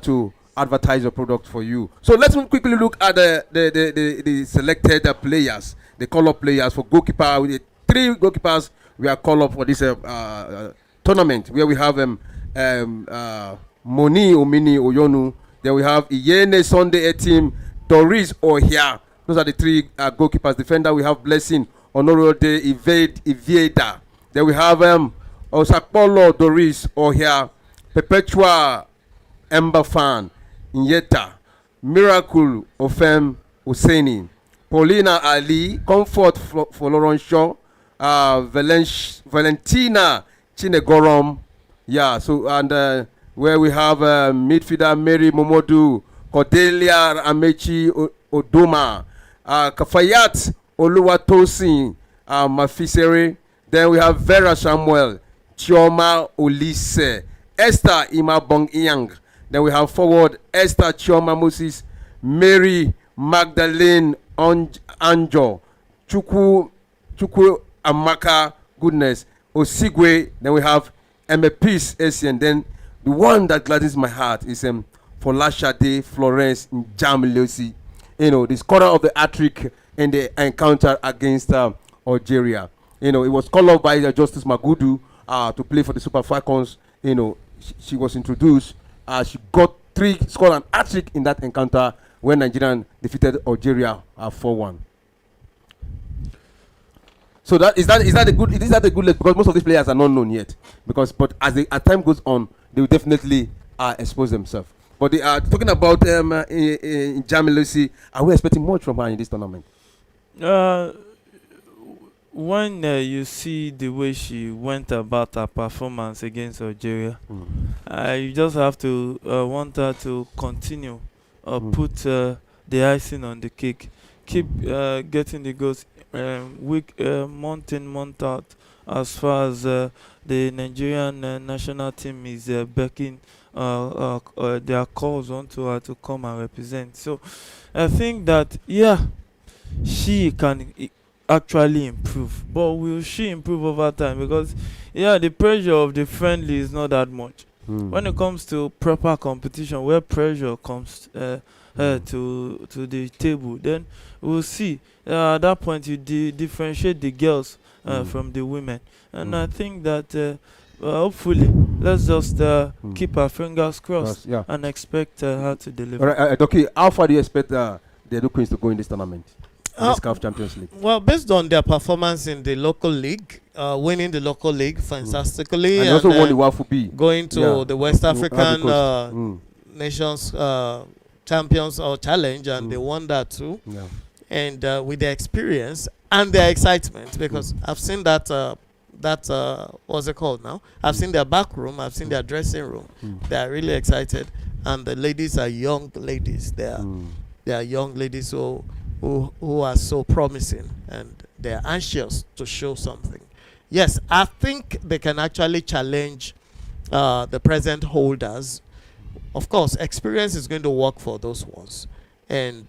to advertise your product for you. So let's quickly look at the selected players, the call-up players for goalkeeper. With the 3 goalkeepers we are called up for this tournament, where we have Moni Omini Oyonu. Then we have Iyene Sunday Etim, Doris Ohia. Those are the 3 goalkeepers. Defender, we have Blessing Onorode Ivieda. Then we have Osakpolo Doris Ohia, Perpetua Mbafan Nyeta, Miracle Ofem Husseini, Paulina Ali, Comfort Laurent Shaw, Valentina Chinegorom. Yeah, so and where we have midfielder Mary Momodu, Cordelia Amechi Odoma, Kafayat Oluwatosin Mafisere. Then we have Vera Samuel, Chioma Olise, Esther Imabong Iyang. Then we have forward Esther Chioma Moses, Mary Magdalene Anjo, Chukwu Amaka, goodness, Osigwe. Then we have Peace AC, and then the one that gladdens my heart is Folashade Florence Njamiliosi. The scorer of the hat-trick in the encounter against Algeria. It was called up by Justice Magudu to play for the Super Falcons. She was introduced. She got scored an hat-trick in that encounter when Nigeria defeated Algeria 4-1. So is that a good list? Because most of these players are not known yet. But as time goes on, they will definitely expose themselves. But they are talking about Jamilosi. Are we expecting much from her in this tournament? When you see the way she went about her performance against Algeria, you just have to want her to continue put the icing on the cake, keep getting the goals month in, month out, as far as the Nigerian national team is backing their calls onto her to come and represent. So I think that, she can actually improve, but will she improve over time? Because the pressure of the friendly is not that much. When it comes to proper competition where pressure comes to the table, then we'll see. At that point you differentiate the girls from the women, and I think that hopefully let's just keep our fingers crossed and expect her to deliver. All right, okay, how far do you expect the Edo Queens to go in this tournament? This CAF Champions League. Well, based on their performance in the local league, winning the local league fantastically, and also won the WAFU B, going to the West African Nations Champions or Challenge, and they won that too. And with their experience and their excitement, because I've seen that what's it called now? I've seen their back room, I've seen their dressing room. They are really excited, and the ladies are young ladies. They are young ladies who are so promising, and they're anxious to show something. Yes, I think they can actually challenge the present holders. Of course, experience is going to work for those ones, and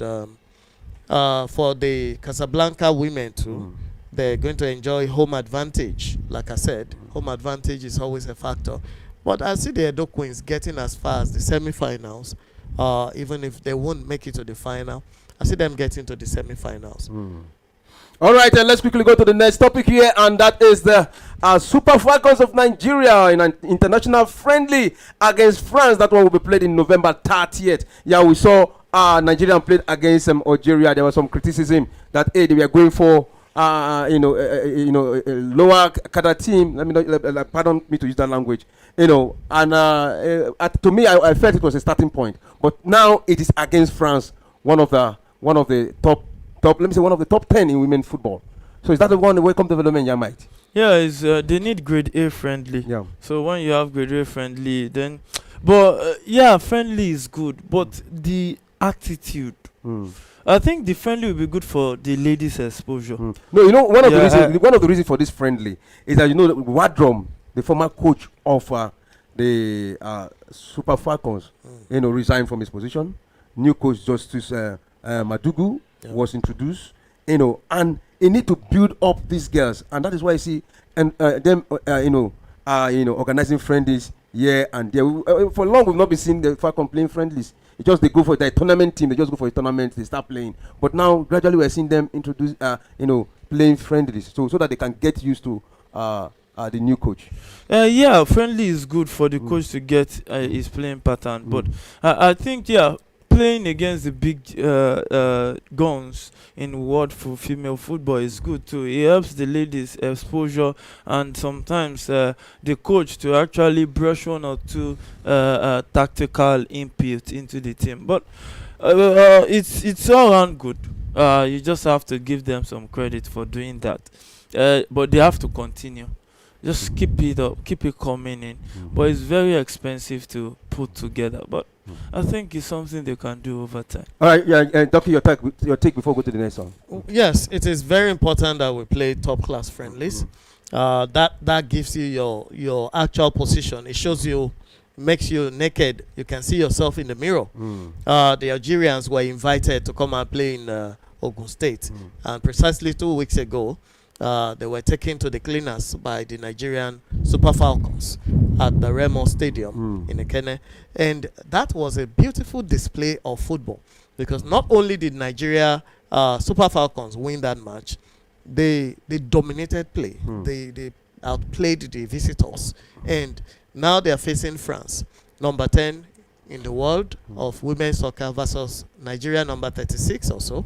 for the Casablanca women too, they're going to enjoy home advantage. Like I said, home advantage is always a factor. But I see the Edo Queens getting as far as the semi-finals, even if they won't make it to the final. I see them getting to the semi-finals. All right, let's quickly go to the next topic here, and that is the Super Falcons of Nigeria in an international friendly against France. That one will be played in November 30th. Yeah, we saw Nigeria played against Algeria. There was some criticism that they were going for a lower cadre team. Pardon me to use that language. And to me, I felt it was a starting point. But now it is against France, one of the top. Let me say one of the top 10 in women's football. So is that the one the welcome development, Yamite? Yeah, they need grade A friendly. Yeah. So when you have grade A friendly, then, but friendly is good, but the attitude. I think the friendly will be good for the ladies' exposure. No, one of the reasons for this friendly is that Wadrom, the former coach of the Super Falcons, resigned from his position. New coach Justice Madugu was introduced, and they need to build up these girls, and that is why you see them, organizing friendlies here and there. For long, we've not been seeing the Falcon playing friendlies. It's just they go for their tournament team. They just go for a tournament. They start playing, but now gradually we're seeing them introduce, playing friendlies, so that they can get used to the new coach. Friendly is good for the coach to get his playing pattern, but I think playing against the big guns in world for female football is good too. It helps the ladies exposure, and sometimes the coach to actually brush one or two tactical input into the team. But it's all around good. You just have to give them some credit for doing that. But they have to continue. Just keep it up, keep it coming in. But it's very expensive to put together. But I think it's something they can do over time. All right, Doctor, your take before we go to the next one. Yes, it is very important that we play top class friendlies. That gives you your actual position. It shows you, makes you naked. You can see yourself in the mirror. The Algerians were invited to come and play in Ogun State. And precisely 2 weeks ago, they were taken to the cleaners by the Nigerian Super Falcons at the Remo Stadium in Ekene. And that was a beautiful display of football, because not only did Nigeria Super Falcons win that match, they dominated play. They outplayed the visitors. And now they are facing France, number 10 in the world of women's soccer, versus Nigeria, number 36 or so.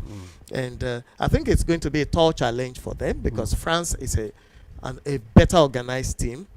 And I think it's going to be a tall challenge for them, because France is a better organized team,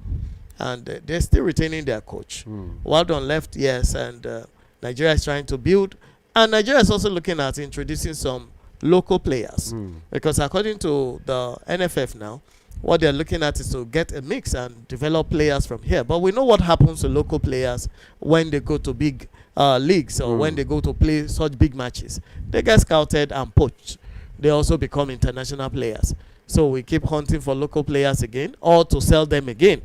and they're still retaining their coach. Waldon left, yes, and Nigeria is trying to build. And Nigeria is also looking at introducing some local players, because according to the NFF now, what they're looking at is to get a mix and develop players from here. But we know what happens to local players when they go to big leagues, or when they go to play such big matches. They get scouted and poached. They also become international players. So we keep hunting for local players again, or to sell them again.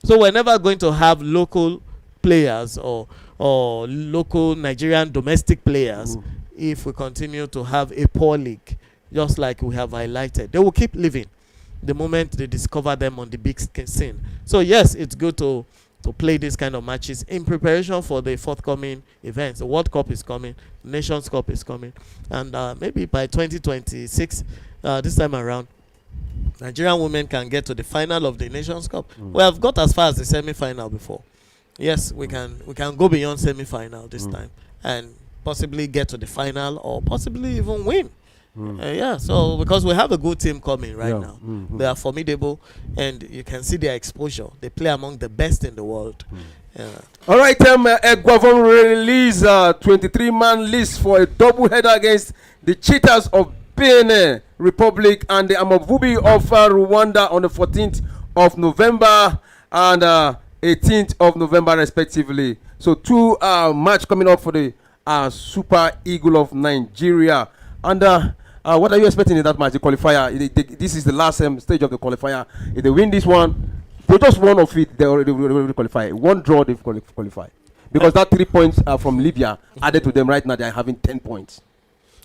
So we're never going to have local players or local Nigerian domestic players if we continue to have a poor league, just like we have highlighted. They will keep living the moment they discover them on the big scene. So yes, it's good to play these kind of matches in preparation for the forthcoming events. The World Cup is coming, Nations Cup is coming, and maybe by 2026, this time around, Nigerian women can get to the final of the Nations Cup. We have got as far as the semi-final before. Yes, we can go beyond semi-final this time, and possibly get to the final, or possibly even win. Yeah, so because we have a good team coming right now. They are formidable, and you can see their exposure. They play among the best in the world. All right, Guavon release 23-man list for a double-header against the Cheetahs of Benin Republic and the Amavubi of Rwanda on the 14th of November and 18th of November, respectively. So two match coming up for the Super Eagle of Nigeria. And what are you expecting in that match, the qualifier? This is the last stage of the qualifier. If they win this one, they just one of it, they already qualify. One draw, they've qualified. Because that 3 points from Libya added to them right now, they're having 10 points.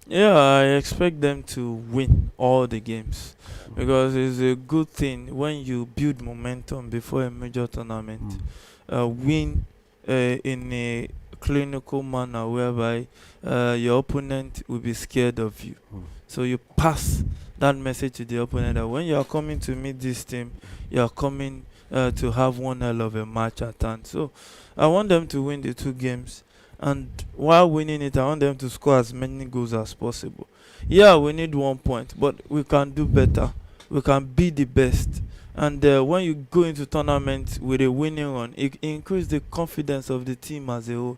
Yeah, I expect them to win all the games, because it's a good thing when you build momentum before a major tournament. Win in a clinical manner whereby your opponent will be scared of you. So you pass that message to the opponent that when you are coming to meet this team, you are coming to have one hell of a match at hand. So I want them to win the 2 games, and while winning it, I want them to score as many goals as possible. Yeah, we need 1 point, but we can do better. We can be the best. And when you go into tournament with a winning run, it increases the confidence of the team as a whole.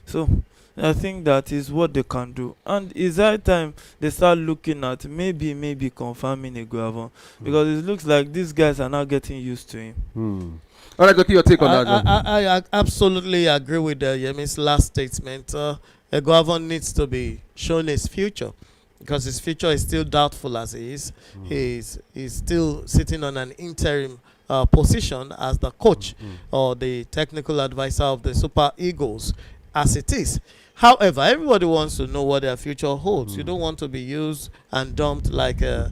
So I think that is what they can do. And it's high time they start looking at maybe confirming a Guavon, because it looks like these guys are now getting used to him. All right, your take on that. I absolutely agree with Yemi's last statement. Guavon needs to be shown his future, because his future is still doubtful as he is. He's still sitting on an interim position as the coach or the technical advisor of the Super Eagles as it is. However, everybody wants to know what their future holds. You don't want to be used and dumped like a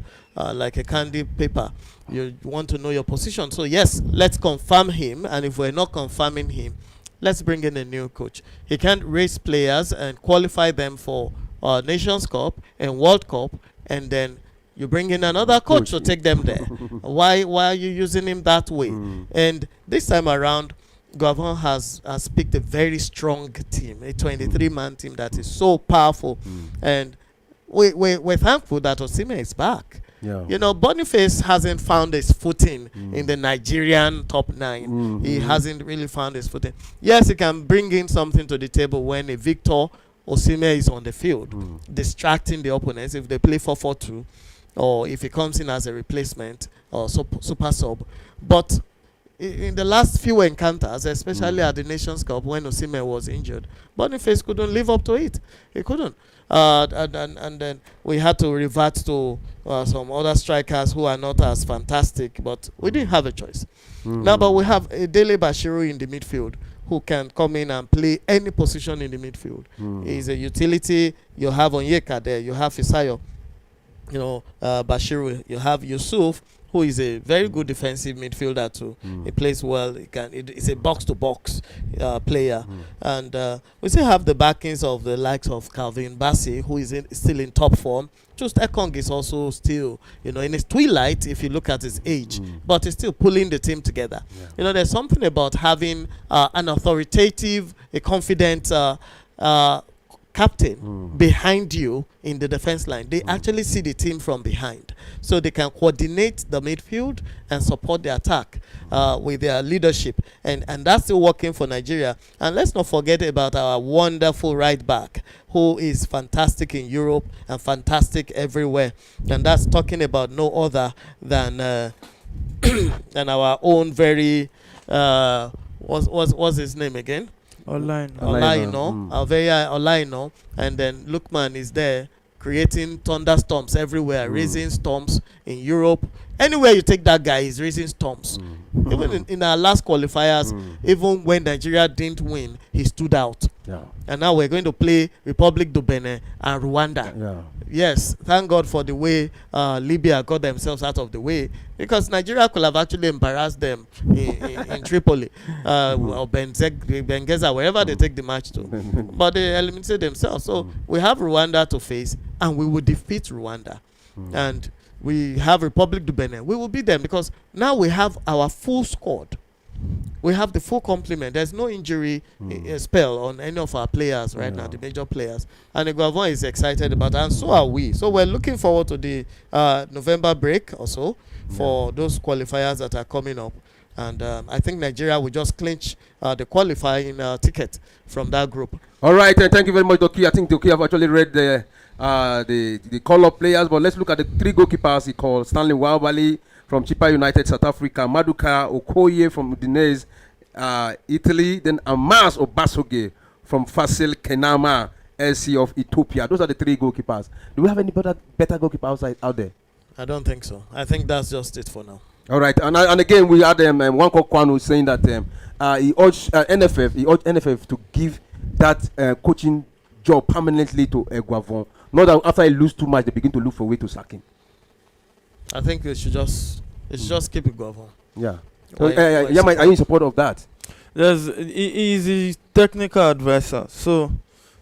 candy paper. You want to know your position. So yes, let's confirm him, and if we're not confirming him, let's bring in a new coach. He can't raise players and qualify them for Nations Cup and World Cup, and then you bring in another coach to take them there. Why are you using him that way? And this time around, Guavon has picked a very strong team, a 23-man team that is so powerful. And we're thankful that Osimhen is back. Yeah. You know, Boniface hasn't found his footing in the Nigerian top 9. He hasn't really found his footing. Yes, he can bring in something to the table when a Victor Osimhen is on the field, distracting the opponents if they play 4-4-2, or if he comes in as a replacement or super sub. But in the last few encounters, especially at the Nations Cup when Osimhen was injured, Boniface couldn't live up to it. He couldn't. And then we had to revert to some other strikers who are not as fantastic, but we didn't have a choice. Now, but we have a Dele Bashiru in the midfield who can come in and play any position in the midfield. He's a utility. You have Onyeka there. You have Fisayo. Bashiru, you have Yusuf, who is a very good defensive midfielder too. He plays well. It's a box-to-box player, and we still have the backings of the likes of Calvin Bassey, who is still in top form. Just Ekong is also still, in his twilight if you look at his age, but he's still pulling the team together. There's something about having an authoritative, a confident captain behind you in the defense line. They actually see the team from behind, so they can coordinate the midfield and support the attack with their leadership, and that's still working for Nigeria. And let's not forget about our wonderful right back, who is fantastic in Europe and fantastic everywhere, and that's talking about no other than than our own very what's his name again? Olaino, and then Lukman is there creating thunderstorms everywhere, raising storms in Europe. Anywhere you take that guy, he's raising storms. Even in our last qualifiers, even when Nigeria didn't win, he stood out. And now we're going to play Republic du Benin and Rwanda. Yes, thank God for the way Libya got themselves out of the way, because Nigeria could have actually embarrassed them in Tripoli or Benghazi, wherever they take the match to. But they eliminated themselves. So we have Rwanda to face, and we will defeat Rwanda. And we have Republic du Benin. We will beat them, because now we have our full squad. We have the full complement. There's no injury spell on any of our players right now, the major players. And Iguavon is excited about it, and so are we. So we're looking forward to the November break or so for those qualifiers that are coming up. And I think Nigeria will just clinch the qualifying ticket from that group. All right, thank you very much, Doki. I think Doki have actually read the call-up players, but let's look at the three goalkeepers he called. Stanley Wabali from Chipa United, South Africa, Maduka Okoye from Udinese, Italy, then Amas Obasoge from Fasil Kenama, LC of Ethiopia. Those are the three goalkeepers. Do we have any better goalkeepers out there? I don't think so. I think that's just it for now. All right, and again, we had one Kwanu saying that he urged NFF to give that coaching job permanently to Iguavon. Not that after he lose too much, they begin to look for a way to sack him. I think they should just keep it going. Yeah. So, are you in support of that? He's a technical advisor, so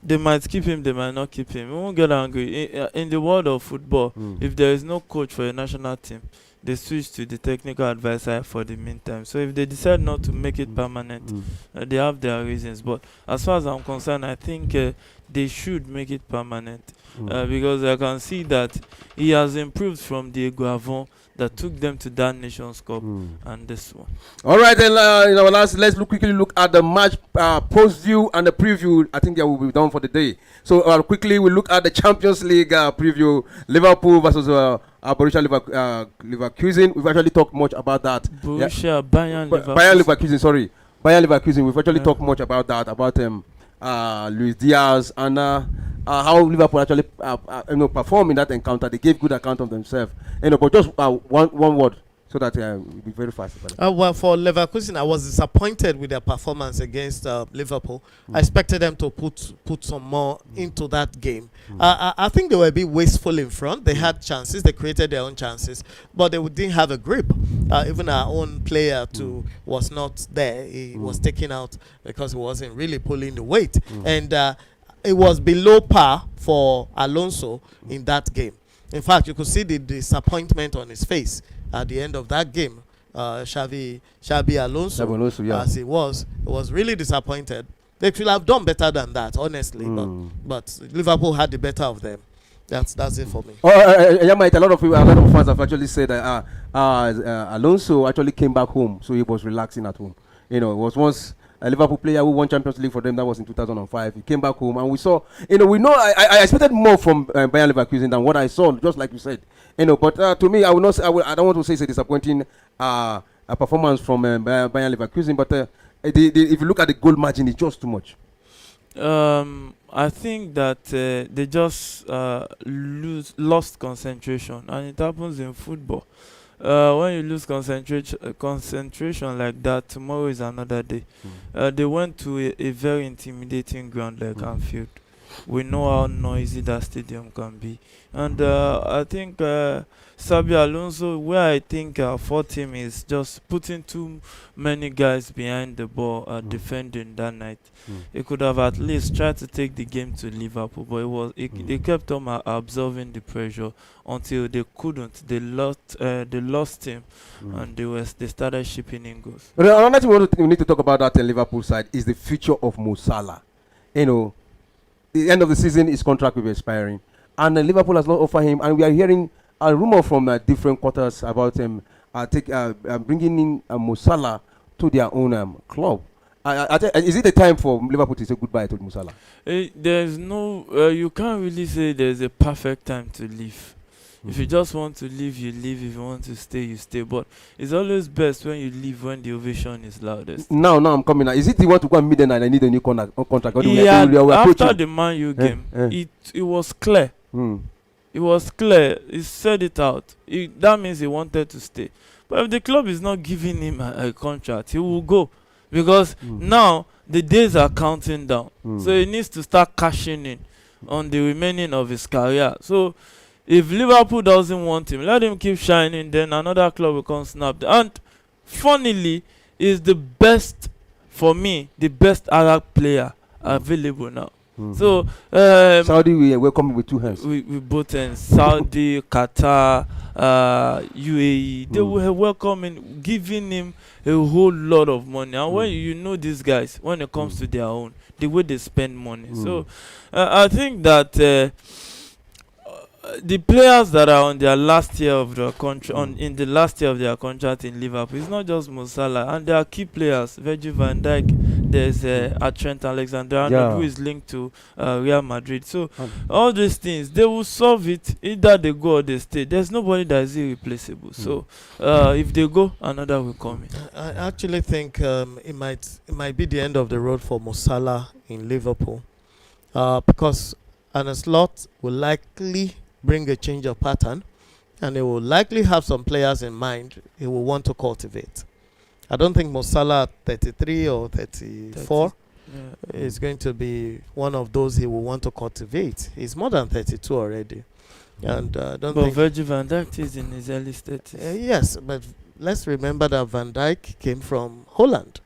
they might keep him, they might not keep him. We won't get angry. In the world of football, if there is no coach for a national team, they switch to the technical advisor for the meantime. So if they decide not to make it permanent, they have their reasons. But as far as I'm concerned, I think they should make it permanent, because I can see that he has improved from the Iguavon that took them to that Nations Cup and this one. All right, then let's quickly look at the match post view and the preview. I think that will be done for the day. So quickly we look at the Champions League preview. Liverpool versus Borussia Leverkusen. We've actually talked much about that. Bayern Leverkusen. Sorry, Bayern Leverkusen. We've actually talked much about that, about Luis Diaz and how Liverpool actually performed in that encounter. They gave good account of themselves. But just one word so that we'll be very fast. Well, for Leverkusen, I was disappointed with their performance against Liverpool. I expected them to put some more into that game. I think they were a bit wasteful in front. They had chances. They created their own chances, but they didn't have a grip. Even our own player too was not there. He was taken out because he wasn't really pulling the weight. And it was below par for Alonso in that game. In fact, you could see the disappointment on his face at the end of that game. Xabi Alonso, as he was really disappointed. They should have done better than that, honestly. But Liverpool had the better of them. That's it for me. A lot of fans have actually said that Alonso actually came back home, so he was relaxing at home. It was once a Liverpool player who won Champions League for them. That was in 2005. He came back home, and we saw. I expected more from Bayern Leverkusen than what I saw. Just like you said, But to me, I don't want to say it's a disappointing performance from Bayern Leverkusen. But if you look at the goal margin, it's just too much. I think that they just lost concentration, and it happens in football. When you lose concentration like that, tomorrow is another day. They went to a very intimidating ground like Anfield. we know how noisy that stadium can be. And I think Sabio Alonso, where I think our fourth team is just putting too many guys behind the ball defending that night. He could have at least tried to take the game to Liverpool, but they kept on absorbing the pressure until they couldn't. They lost him, and they started shipping in goals. But another thing we need to talk about that Liverpool side is the future of Mo Salah. You know, the end of the season, his contract will be expiring, and Liverpool has not offered him, and we are hearing a rumor from different quarters about bringing in Mo Salah to their own club. Is it the time for Liverpool to say goodbye to Mo Salah? There's no, you can't really say there's a perfect time to leave. If you just want to leave, you leave. If you want to stay, you stay. But it's always best when you leave when the ovation is loudest. Now I'm coming. Is it you want to go and meet them and I need a new contract? Or After the Man U game, it was clear. It was clear. He said it out. That means he wanted to stay. But if the club is not giving him a contract, he will go. Because now the days are counting down. So he needs to start cashing in on the remaining of his career. So if Liverpool doesn't want him, let him keep shining, then another club will come snap. And funnily, is the best, for me, the best Arab player available now. So Saudi, we welcome with two hands. We both ends. Saudi, Qatar, UAE, they were welcoming, giving him a whole lot of money. And when you know these guys, when it comes to their own, the way they spend money. So I think that the players that are on their last year of their contract, in the last year of their contract in Liverpool, it's not just Mo Salah, and there are key players. Virgil van Dijk, there's Trent Alexander-Arnold, who is linked to Real Madrid. So all these things, they will solve it. Either they go or they stay. There's nobody that is irreplaceable. So if they go, another will come in. I actually think it might be the end of the road for Mo Salah in Liverpool, because Arne Slot will likely bring a change of pattern, and he will likely have some players in mind he will want to cultivate. I don't think Mo Salah at 33 or 34 is going to be one of those he will want to cultivate. He's more than 32 already. And don't think Virgil van Dijk is in his early 30s. Yes, but let's remember that Van Dijk came from Holland,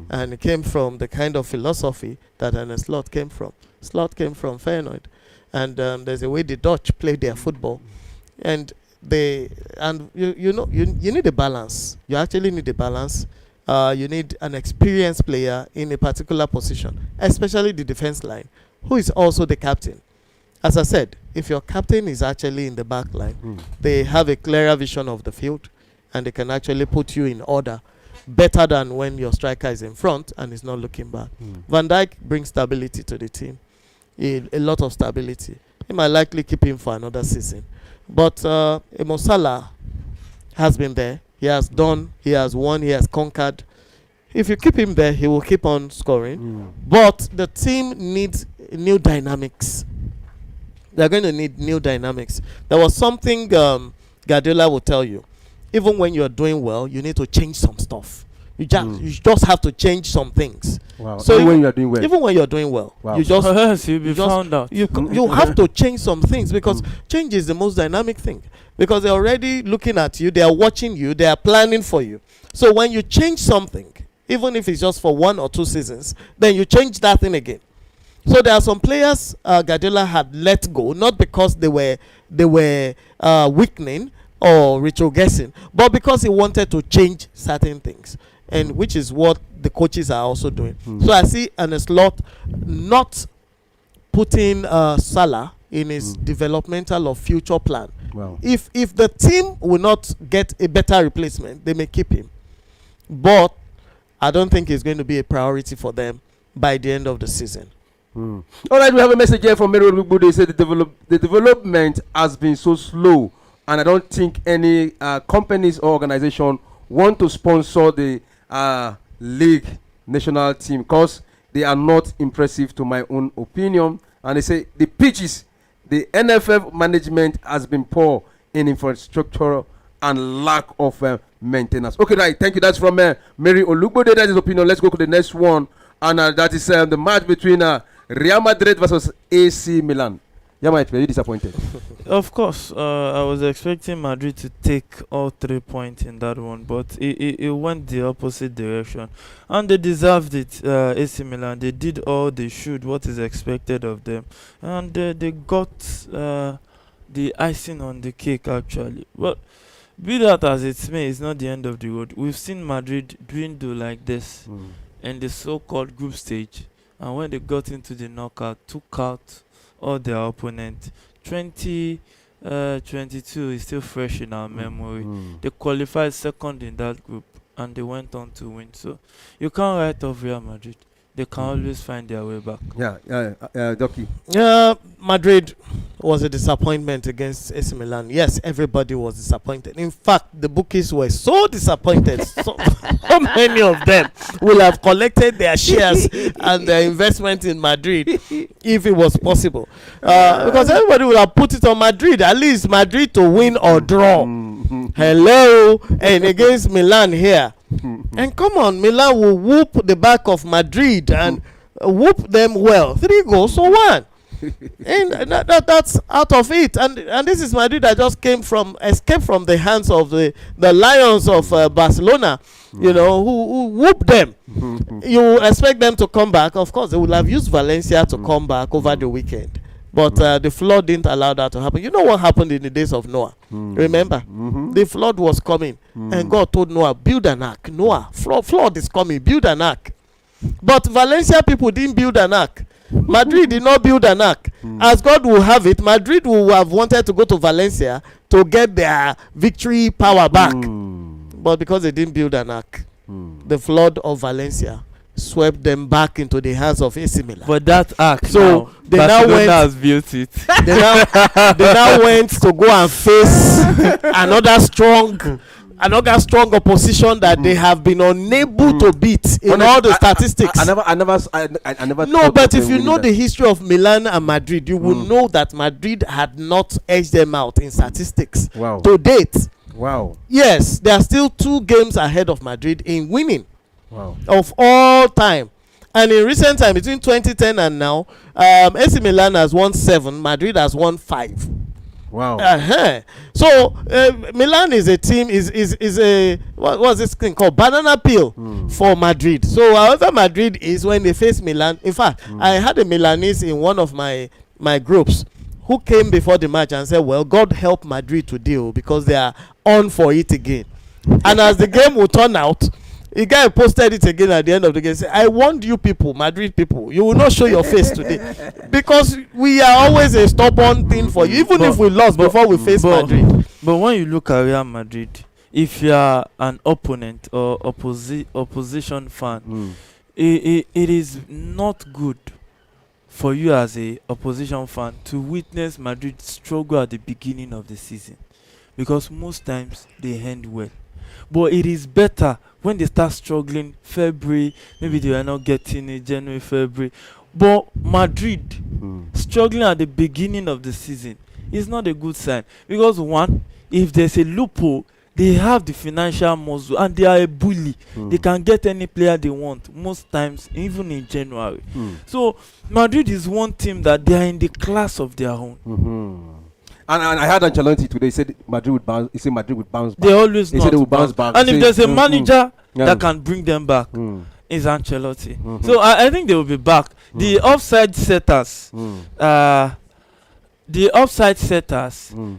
and he came from the kind of philosophy that Arne Slot came from. Slot came from Feyenoord. And there's a way the Dutch play their football, and you need a balance. You actually need a balance. You need an experienced player in a particular position, especially the defense line, who is also the captain. As I said, if your captain is actually in the back line, they have a clearer vision of the field, and they can actually put you in order better than when your striker is in front and is not looking back. Van Dijk brings stability to the team. A lot of stability. He might likely keep him for another season. But Mo Salah has been there. He has done, he has won, he has conquered. If you keep him there, he will keep on scoring. But the team needs new dynamics. They're going to need new dynamics. There was something Guardiola will tell you. Even when you're doing well, you need to change some stuff. You just have to change some things. Wow. So even when you are doing well, even when you're doing well, wow. you just you'll be found out. You have to change some things, because change is the most dynamic thing. Because they're already looking at you, they are watching you, they are planning for you. So when you change something, even if it's just for 1 or 2 seasons, then you change that thing again. So there are some players Guardiola had let go, not because they were weakening or retrogressing, but because he wanted to change certain things. And which is what the coaches are also doing. So I see Arne Slot not putting Salah in his developmental or future plan. Wow. If the team will not get a better replacement, they may keep him. But I don't think it's going to be a priority for them by the end of the season. All right, we have a message here from Mary Olugbo. They said the development has been so slow, and I don't think any companies or organization want to sponsor the league national team because they are not impressive to my own opinion. And they say the pitches, the NFF management has been poor in infrastructure and lack of maintenance. Okay, right. Thank you. That's from Mary Olugbo. That's his opinion. Let's go to the next one. And that is the match between Real Madrid versus AC Milan. Yeah, might be disappointed. Of course, I was expecting Madrid to take all 3 points in that one, but it went the opposite direction, and they deserved it. AC Milan, they did all they should, what is expected of them, and they got the icing on the cake actually. But be that as it may, it's not the end of the road. We've seen Madrid dwindle like this in the so-called group stage, and when they got into the knockout, took out all their opponents. 2022 is still fresh in our memory. They qualified second in that group and they went on to win. So you can't write off Real Madrid. They can always find their way back. Doki. Madrid was a disappointment against AC Milan. Yes, everybody was disappointed. In fact, the bookies were so disappointed. So many of them will have collected their shares and their investment in Madrid if it was possible. Because everybody would have put it on Madrid, at least Madrid to win or draw. Hello, and against Milan here. And come on, Milan will whoop the back of Madrid and whoop them well. 3 goals to 1. And that's out of it. And this is Madrid that just escaped from the hands of the Lions of Barcelona, you know, who whooped them. You expect them to come back. Of course, they would have used Valencia to come back over the weekend. But the flood didn't allow that to happen. You know what happened in the days of Noah? Remember? The flood was coming. And God told Noah, build an ark. Noah, flood is coming. Build an ark. But Valencia people didn't build an ark. Madrid did not build an ark. As God will have it, Madrid will have wanted to go to Valencia to get their victory power back. But because they didn't build an ark, the flood of Valencia swept them back into the hands of AC Milan. But that arc, so they now went. Has built it. They now went to go and face another strong opposition that they have been unable to beat in all the statistics. I never. No, but if you know the history of Milan and Madrid, you will know that Madrid had not edged them out in statistics to date. Wow. Yes, they are still 2 games ahead of Madrid in winning. Wow. Of all time. And in recent time, between 2010 and now, AC Milan has won 7, Madrid has won 5. Wow. So Milan is a team, is a what's this thing called, banana peel for Madrid. So however Madrid is when they face Milan. In fact, I had a Milanese in one of my groups who came before the match and said, well, God help Madrid to deal because they are on for it again. And as the game will turn out, the guy posted it again at the end of the game. Say, I warned you people, Madrid people, you will not show your face today because we are always a stubborn thing for you, even if we lost before we face Madrid. But when you look at Real Madrid, if you are an opponent or opposition fan, it is not good for you as a opposition fan to witness Madrid struggle at the beginning of the season, because most times they end well. But it is better when they start struggling February, maybe they are not getting it January, February. But Madrid struggling at the beginning of the season is not a good sign, because one, if there's a loophole, they have the financial muscle and they are a bully. They can get any player they want most times, even in January. So Madrid is one team that they are in the class of their own. And I heard Ancelotti today. He said Madrid would bounce. He said Madrid would bounce back. They always said they would bounce back. And if there's a manager that can bring them back, is Ancelotti. So I think they will be back. The offside setters,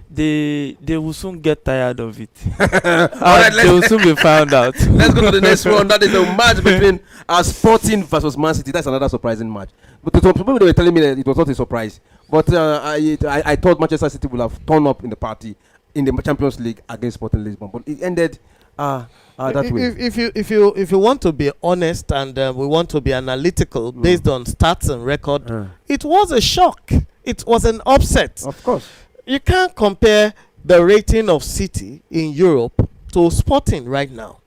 they will soon get tired of it. Right, they will soon be found out. Let's go to the next one. That is the match between Sporting versus Man City. That's another surprising match. But to some people, they were telling me that it was not a surprise. But I thought Manchester City would have turned up in the party in the Champions League against Sporting Lisbon. But it ended that way. If you want to be honest and we want to be analytical based on stats and record, it was a shock. It was an upset. Of course. You can't compare the rating of City in Europe to Sporting right now.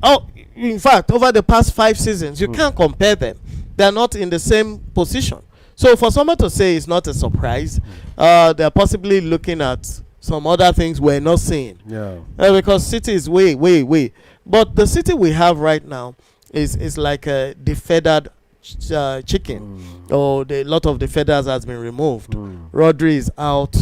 Oh, in fact, over the past 5 seasons, you can't compare them. They are not in the same position. So for someone to say it's not a surprise, they're possibly looking at some other things we're not seeing. Yeah. Because City is way. But the City we have right now is like a defeathered chicken. Or a lot of defenders has been removed. Rodri is out.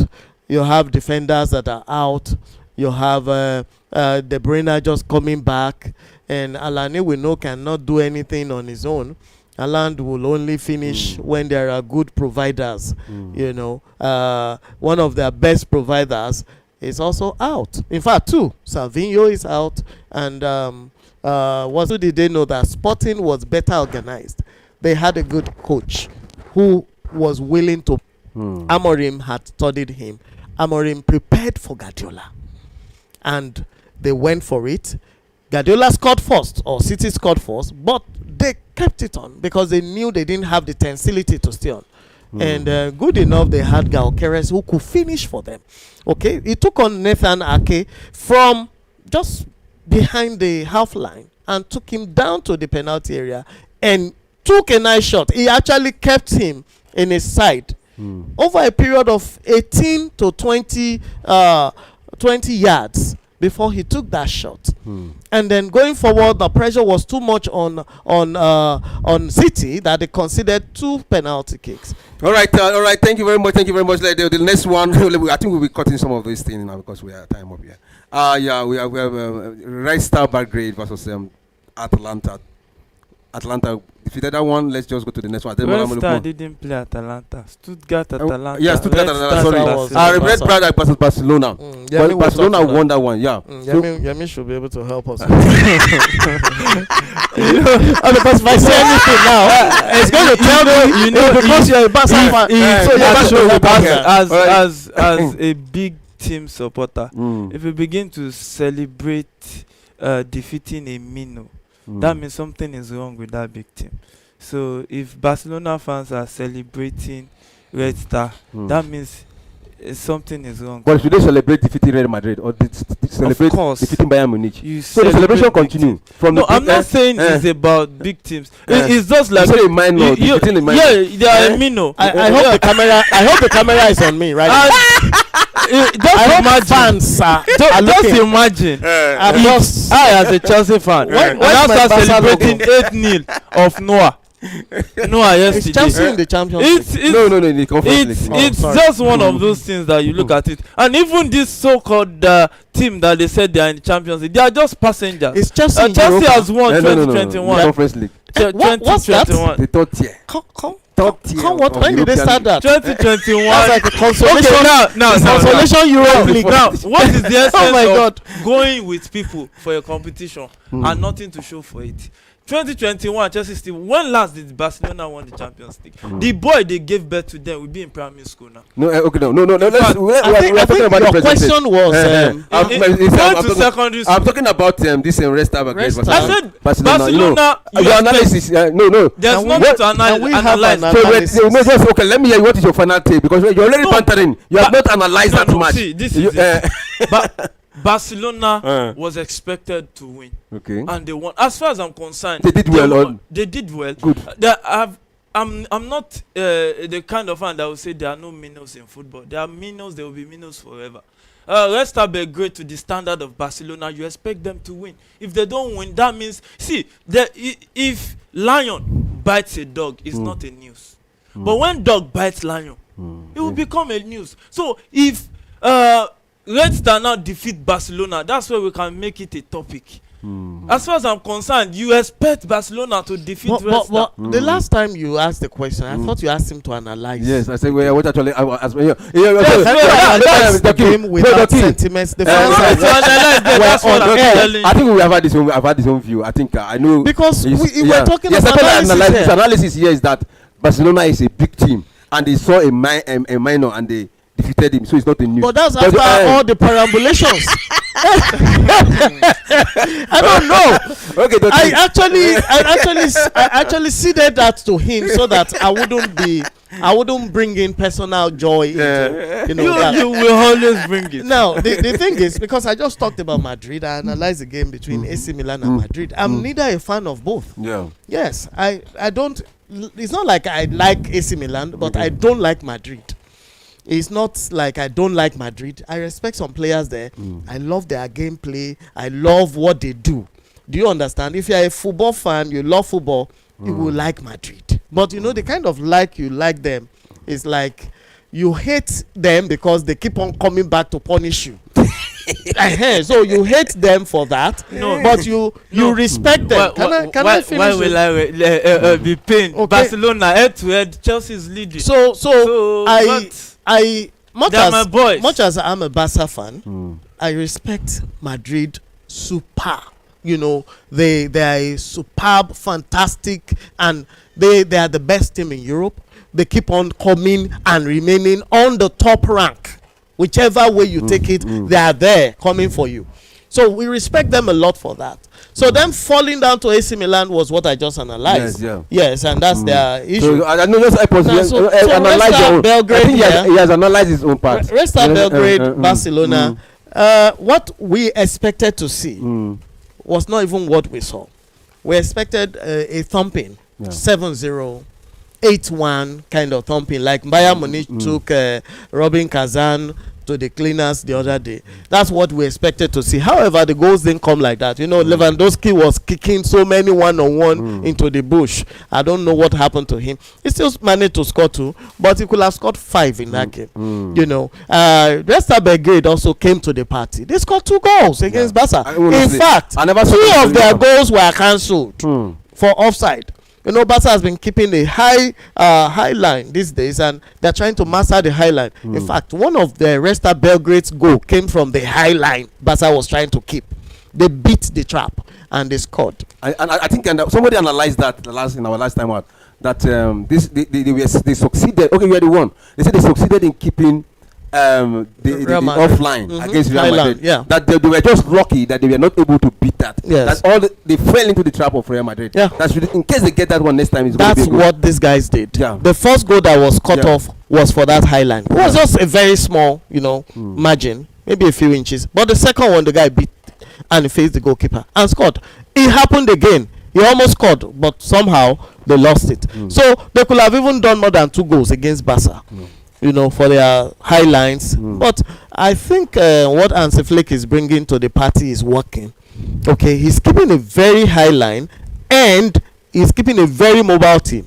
You have defenders that are out. You have De Bruyne just coming back, and Alani we know cannot do anything on his own. Haaland will only finish when there are good providers. You know, one of their best providers is also out. In fact, two. Salvinho is out, and did they know that Sporting was better organized? They had a good coach who was willing to. Amorim had studied him. Amorim prepared for Guardiola, and they went for it. Guardiola scored first, or City scored first, but they kept it on because they knew they didn't have the tenacity to stay on. And good enough, they had Gyökeres who could finish for them. Okay, he took on Nathan Ake from just behind the half line and took him down to the penalty area and took a nice shot. He actually kept him in his side over a period of 18 to 20 yards before he took that shot. And then going forward, the pressure was too much on City that they considered 2 penalty kicks. All right. Thank you very much. The next one, I think we'll be cutting some of these things now because we are time up here. We have Red Star Belgrade versus Atalanta. Atalanta defeated that one. Let's just go to the next one. Red Star didn't play Atalanta. Stuttgart, Atalanta. Yeah, Stuttgart, Atalanta. Sorry. Red Pride versus Barcelona. Barcelona won that one. Yeah. Yemi should be able to help us. Because if I say anything now, it's going to tell me, because you're a Barca fan. As a big team supporter, if you begin to celebrate defeating a Mino, that means something is wrong with that big team. So if Barcelona fans are celebrating Red Star, that means something is wrong. But should they celebrate defeating Real Madrid or celebrate defeating Bayern Munich? So the celebration continue. No, I'm not saying it's about big teams. It's just like a minor. Yeah, they are a minor. I hope the camera is on me, right? Just imagine. I as a Chelsea fan, and after celebrating 8-0 of Noah yesterday. Is Chelsea in the Champions League? No, in the Conference League. It's just one of those things that you look at it, and even this so-called team that they said they are in the Champions League, they are just passengers. Is Chelsea Chelsea has won 2021 Conference League. What's that? The third tier. When did they start that? 2021. That's like a consolation. Now, consolation Europe League. Now, what is the essence oh my God. going with people for a competition and nothing to show for it? 2021 Chelsea still. When last did Barcelona won the Champions League? The boy they gave birth to them will be in primary school now. No. I think your question was secondary school. I'm talking about this Red Star. I said Barcelona. Your analysis. No. There's nothing to analyze. Okay, let me hear what is your final take, because you're already bantering. You have not analyzed that much. See, this is it. Barcelona was expected to win, and they won. As far as I'm concerned, they did well. They did well. Good. I'm not the kind of fan that will say there are no minnows in football. There are minnows. There will be minnows forever. Red Star Belgrade, to the standard of Barcelona, you expect them to win. If they don't win, that means if lion bites a dog, it's not a news. But when dog bites lion, it will become a news. So if Red Star now defeat Barcelona, that's where we can make it a topic. As far as I'm concerned, you expect Barcelona to defeat Red Star. The last time you asked the question, I thought you asked him to analyze. Yes, I said, what actually I was the game without sentiments. The fans I think we have had this own view. I think I know, because we were talking about analysis. Analysis here is that Barcelona is a big team, and they saw a minor and they defeated him, so it's not a news. But that's after all the perambulations. I don't know. Okay, I actually ceded that to him so that I wouldn't bring in personal joy into, you will always bring it. Now the thing is, because I just talked about Madrid, I analyzed the game between AC Milan and Madrid. I'm neither a fan of both. Yes, I don't. It's not like I like AC Milan, but I don't like Madrid. It's not like I don't like Madrid. I respect some players there. I love their gameplay. I love what they do. Do you understand? If you're a football fan, you love football, you will like Madrid. But you know, the kind of like you like them is like you hate them because they keep on coming back to punish you. So you hate them for that, but you respect them. Can I finish? Why will I be pained? Okay. Barcelona head to head, Chelsea is leading. So I much as I'm a Barca fan, I respect Madrid super. You know, they are a superb, fantastic, and they are the best team in Europe. They keep on coming and remaining on the top rank. Whichever way you take it, they are there coming for you. So we respect them a lot for that. So them falling down to AC Milan was what I just analyzed. Yes, and that's their issue. So I know just analyze Belgrade. I think he has analyzed his own part. Rest of Belgrade, Barcelona. What we expected to see was not even what we saw. We expected a thumping, 7-0. 8-1 kind of thumping, like Bayern Munich took Robin Kazan to the cleaners the other day. That's what we expected to see. However, the goals didn't come like that. You know, Lewandowski was kicking so many one-on-one into the bush. I don't know what happened to him. He still managed to score 2, but he could have scored 5 in that game. You know, Resta Belgrade also came to the party. They scored 2 goals against Barca. In fact, 2 of their goals were cancelled for offside. You know, Barca has been keeping a high line these days, and they're trying to master the high line. In fact, one of the Resta Belgrade's goal came from the high line Barca was trying to keep. They beat the trap and they scored. I think somebody analyzed that in our last time out, that they succeeded. Okay, we are the one. They said they succeeded in keeping the offline against Real Madrid. That they were just lucky that they were not able to beat that. That's all. They fell into the trap of Real Madrid. That's really, in case they get that one next time. That's what these guys did. The first goal that was cut off was for that high line. It was just a very small, margin, maybe a few inches. But the second one, the guy beat and he faced the goalkeeper and scored. It happened again. He almost scored, but somehow they lost it. So they could have even done more than 2 goals against Barca. You know, for their high lines. But I think what Hansi Flick is bringing to the party is working. Okay, he's keeping a very high line and he's keeping a very mobile team.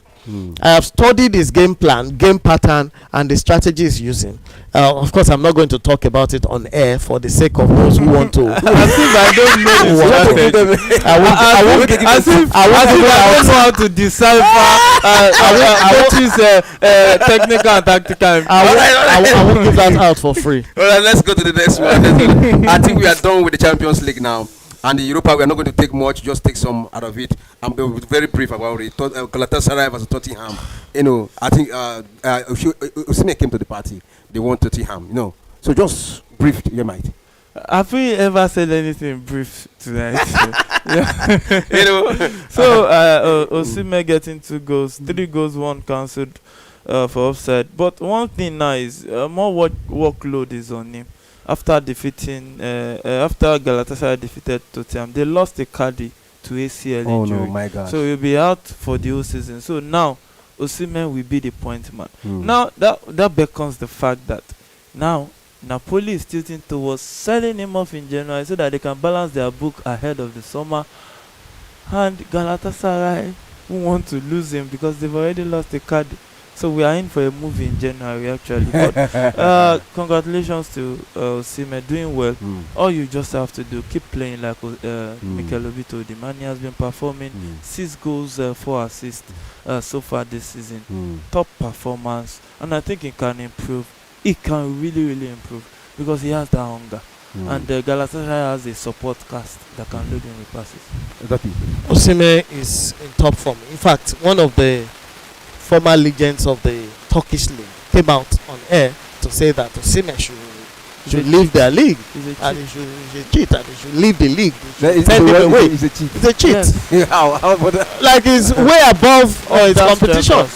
I have studied his game plan, game pattern, and the strategy he's using. Of course, I'm not going to talk about it on air for the sake of those who want to. As if I don't know this. As if I don't know how to decipher technical and tactical. I won't give that out for free. All right, let's go to the next one. I think we are done with the Champions League now. And the Europa, we are not going to take much, just take some out of it. I'm very brief about it. Galatasaray versus Tottenham. You know, I think Osimhen came to the party. They want Tottenham, you know. So just brief, you might. Have we ever said anything brief tonight? You know. So Osimhen getting 2 goals, 3 goals, 1 cancelled for offside. But one thing now is more workload is on him. After defeating, after Galatasaray defeated Tottenham, they lost a Cardi to ACL injury. Oh no, my God! So he'll be out for the whole season. So now, Osimhen will be the point man. Now that beckons the fact that now Napoli is tilting towards selling him off in January so that they can balance their book ahead of the summer. And Galatasaray who want to lose him because they've already lost a Cardi. So we are in for a move in January actually. But congratulations to Osimhen, doing well. All you just have to do, keep playing like Mikel Obito. The man has been performing 6 goals, 4 assists so far this season. Top performance, and I think he can improve. He can really, really improve because he has that hunger. And Galatasaray has a support cast that can load him with passes. Osimhen is in top form. In fact, one of the former legends of the Turkish league came out on air to say that Osimhen should leave their league and he should cheat and he should leave the league. It's a cheat. It's a cheat. Yes. How like he's way above his competition.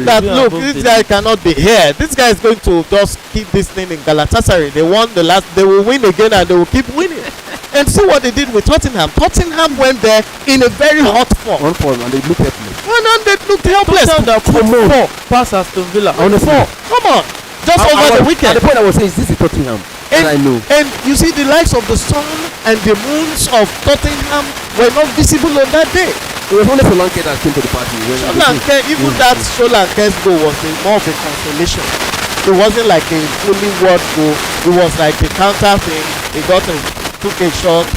That look, this guy cannot be here. This guy is going to just keep this thing in Galatasaray. They won the last, they will win again and they will keep winning. And see what they did with Tottenham. Tottenham went there in a very hot form. And they looked helpless. And then they looked helpless. Pass Aston Villa. Come on. just over the weekend. At the point I was saying, is this is Tottenham? And I know. And you see, the likes of the sun and the moons of Tottenham were not visible on that day. It was only Solanke that came to the party. Solanke, even that Solanke's goal was more of a consolation. It wasn't like a fully word goal. It was like a counter thing. He took a shot,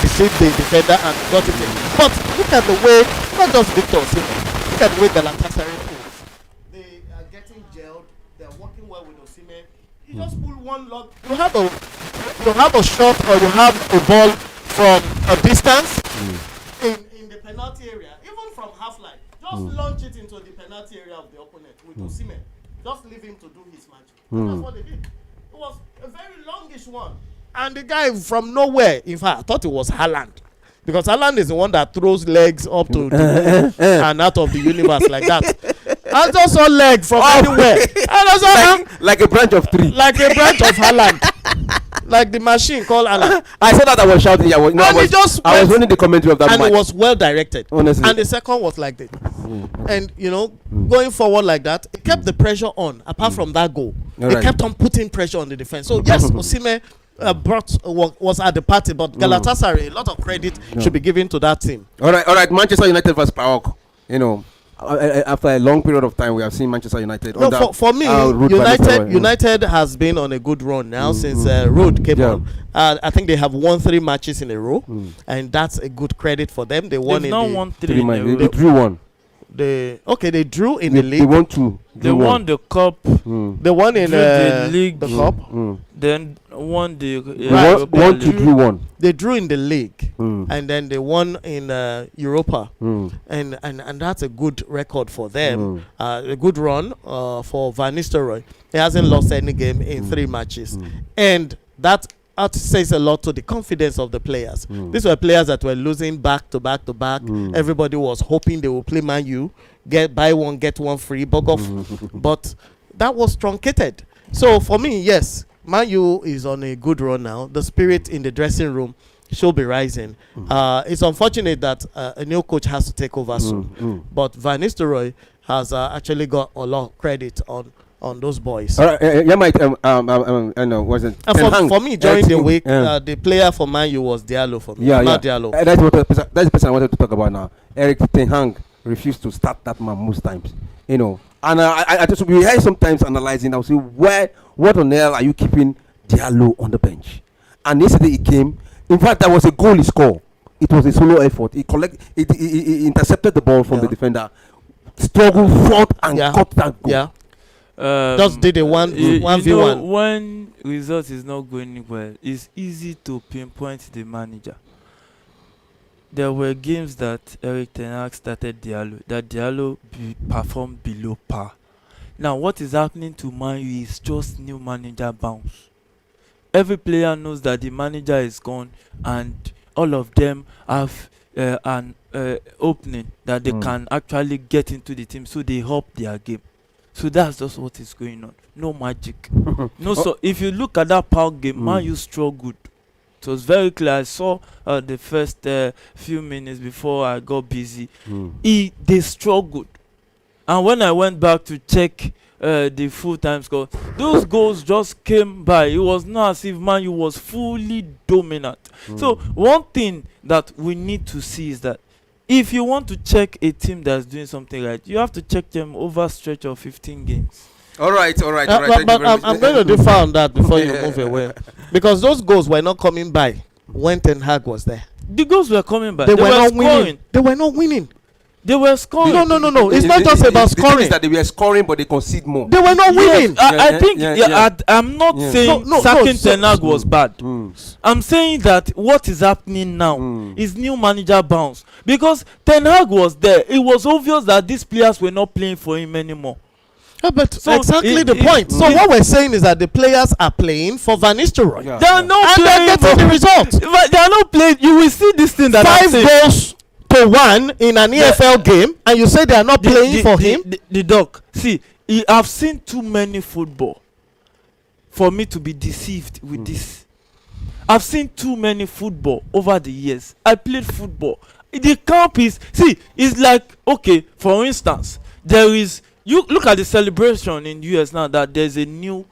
deceived the defender and got it in. But look at the way, not just Victor Osimhen, look at the way Galatasaray plays. They are getting gelled. They are working well with Osimhen. You just pull one lock. You have a shot or you have a ball from a distance in the penalty area, even from half line. Just launch it into the penalty area of the opponent with Osimhen. Just leave him to do his magic. That's what they did. It was a very longish one. And the guy from nowhere, in fact, I thought it was Haaland. Because Haaland is the one that throws legs up to the moon and out of the universe like that. I just saw leg from anywhere. I just like a branch of tree. Like a branch of Haaland. Like the machine called Haaland. I saw that I was shouting. I was running the commentary of that and match. it was well directed. Honestly. And the second was like this. And, going forward like that, it kept the pressure on. Apart from that goal. It kept on putting pressure on the defense. So, yes, Osimhen was at the party, but Galatasaray, a lot of credit should be given to that team. All right. Manchester United versus PAOK. After a long period of time, we have seen Manchester United. No, for me, United has been on a good run now since Road came on. I think they have won 3 matches in a row, and that's a good credit for them. They won. They've not won 3 in a row. They drew 1. They drew in the league. They won 2. They won the cup. They won in the league. The cup. Then won the. Won 2, drew 1. They drew in the league, and then they won in Europa, and that's a good record for them. A good run for Van Nistelrooy. He hasn't lost any game in 3 matches, and that says a lot to the confidence of the players. These were players that were losing back to back to back. Everybody was hoping they would play Man U, buy one get one free, bug off, but that was truncated. So for me, yes, Man U is on a good run now. The spirit in the dressing room should be rising. It's unfortunate that a new coach has to take over soon, but Van Nistelrooy has actually got a lot of credit on those boys. Was it? For me, during the week, the player for Man U was Diallo for me. Diallo. That's the person I wanted to talk about now. Eric Ten Hag refused to start that man most times. And I just we hear sometimes analyzing. I'll say, what on earth are you keeping Diallo on the bench? And yesterday he came. In fact, that was a goal he scored. It was a solo effort. He intercepted the ball from the defender, struggled, fought, and got that goal. Yeah. Just did a 1v1. When result is not going well, it's easy to pinpoint the manager. There were games that Eric Ten Hag started Diallo performed below par. Now, what is happening to Man U is just new manager bounce. Every player knows that the manager is gone, and all of them have an opening that they can actually get into the team, so they up their game. So that's just what is going on. No magic. So if you look at that PAOK game, Man U struggled. It was very clear. I saw the first few minutes before I got busy. They struggled. And when I went back to check the full-time score, those goals just came by. It was not as if Man U was fully dominant. So one thing that we need to see is that if you want to check a team that's doing something right, you have to check them over a stretch of 15 games. All right. But I'm going to differ on that before you move away. Because those goals were not coming by when Ten Hag was there. The goals were coming by. They were not winning. They were not winning. They were scoring. No. It's not just about scoring. The thing is that they were scoring, but they concede more. They were not winning. I think I'm not saying sacking Ten Hag was bad. I'm saying that what is happening now is new manager bounce. Because Ten Hag was there. It was obvious that these players were not playing for him anymore. But so exactly the point. So what we're saying is that the players are playing for Van Nistelrooy. They are not playing. And they're getting the results. They are not playing. You will see this thing that 5 goals to 1 in an EFL game, and you say they are not playing for him. The dog. See, I've seen too many football for me to be deceived with this. I've seen too many football over the years. I played football. The camp is it's like, okay, for instance, there is You look at the celebration in US now that there's a new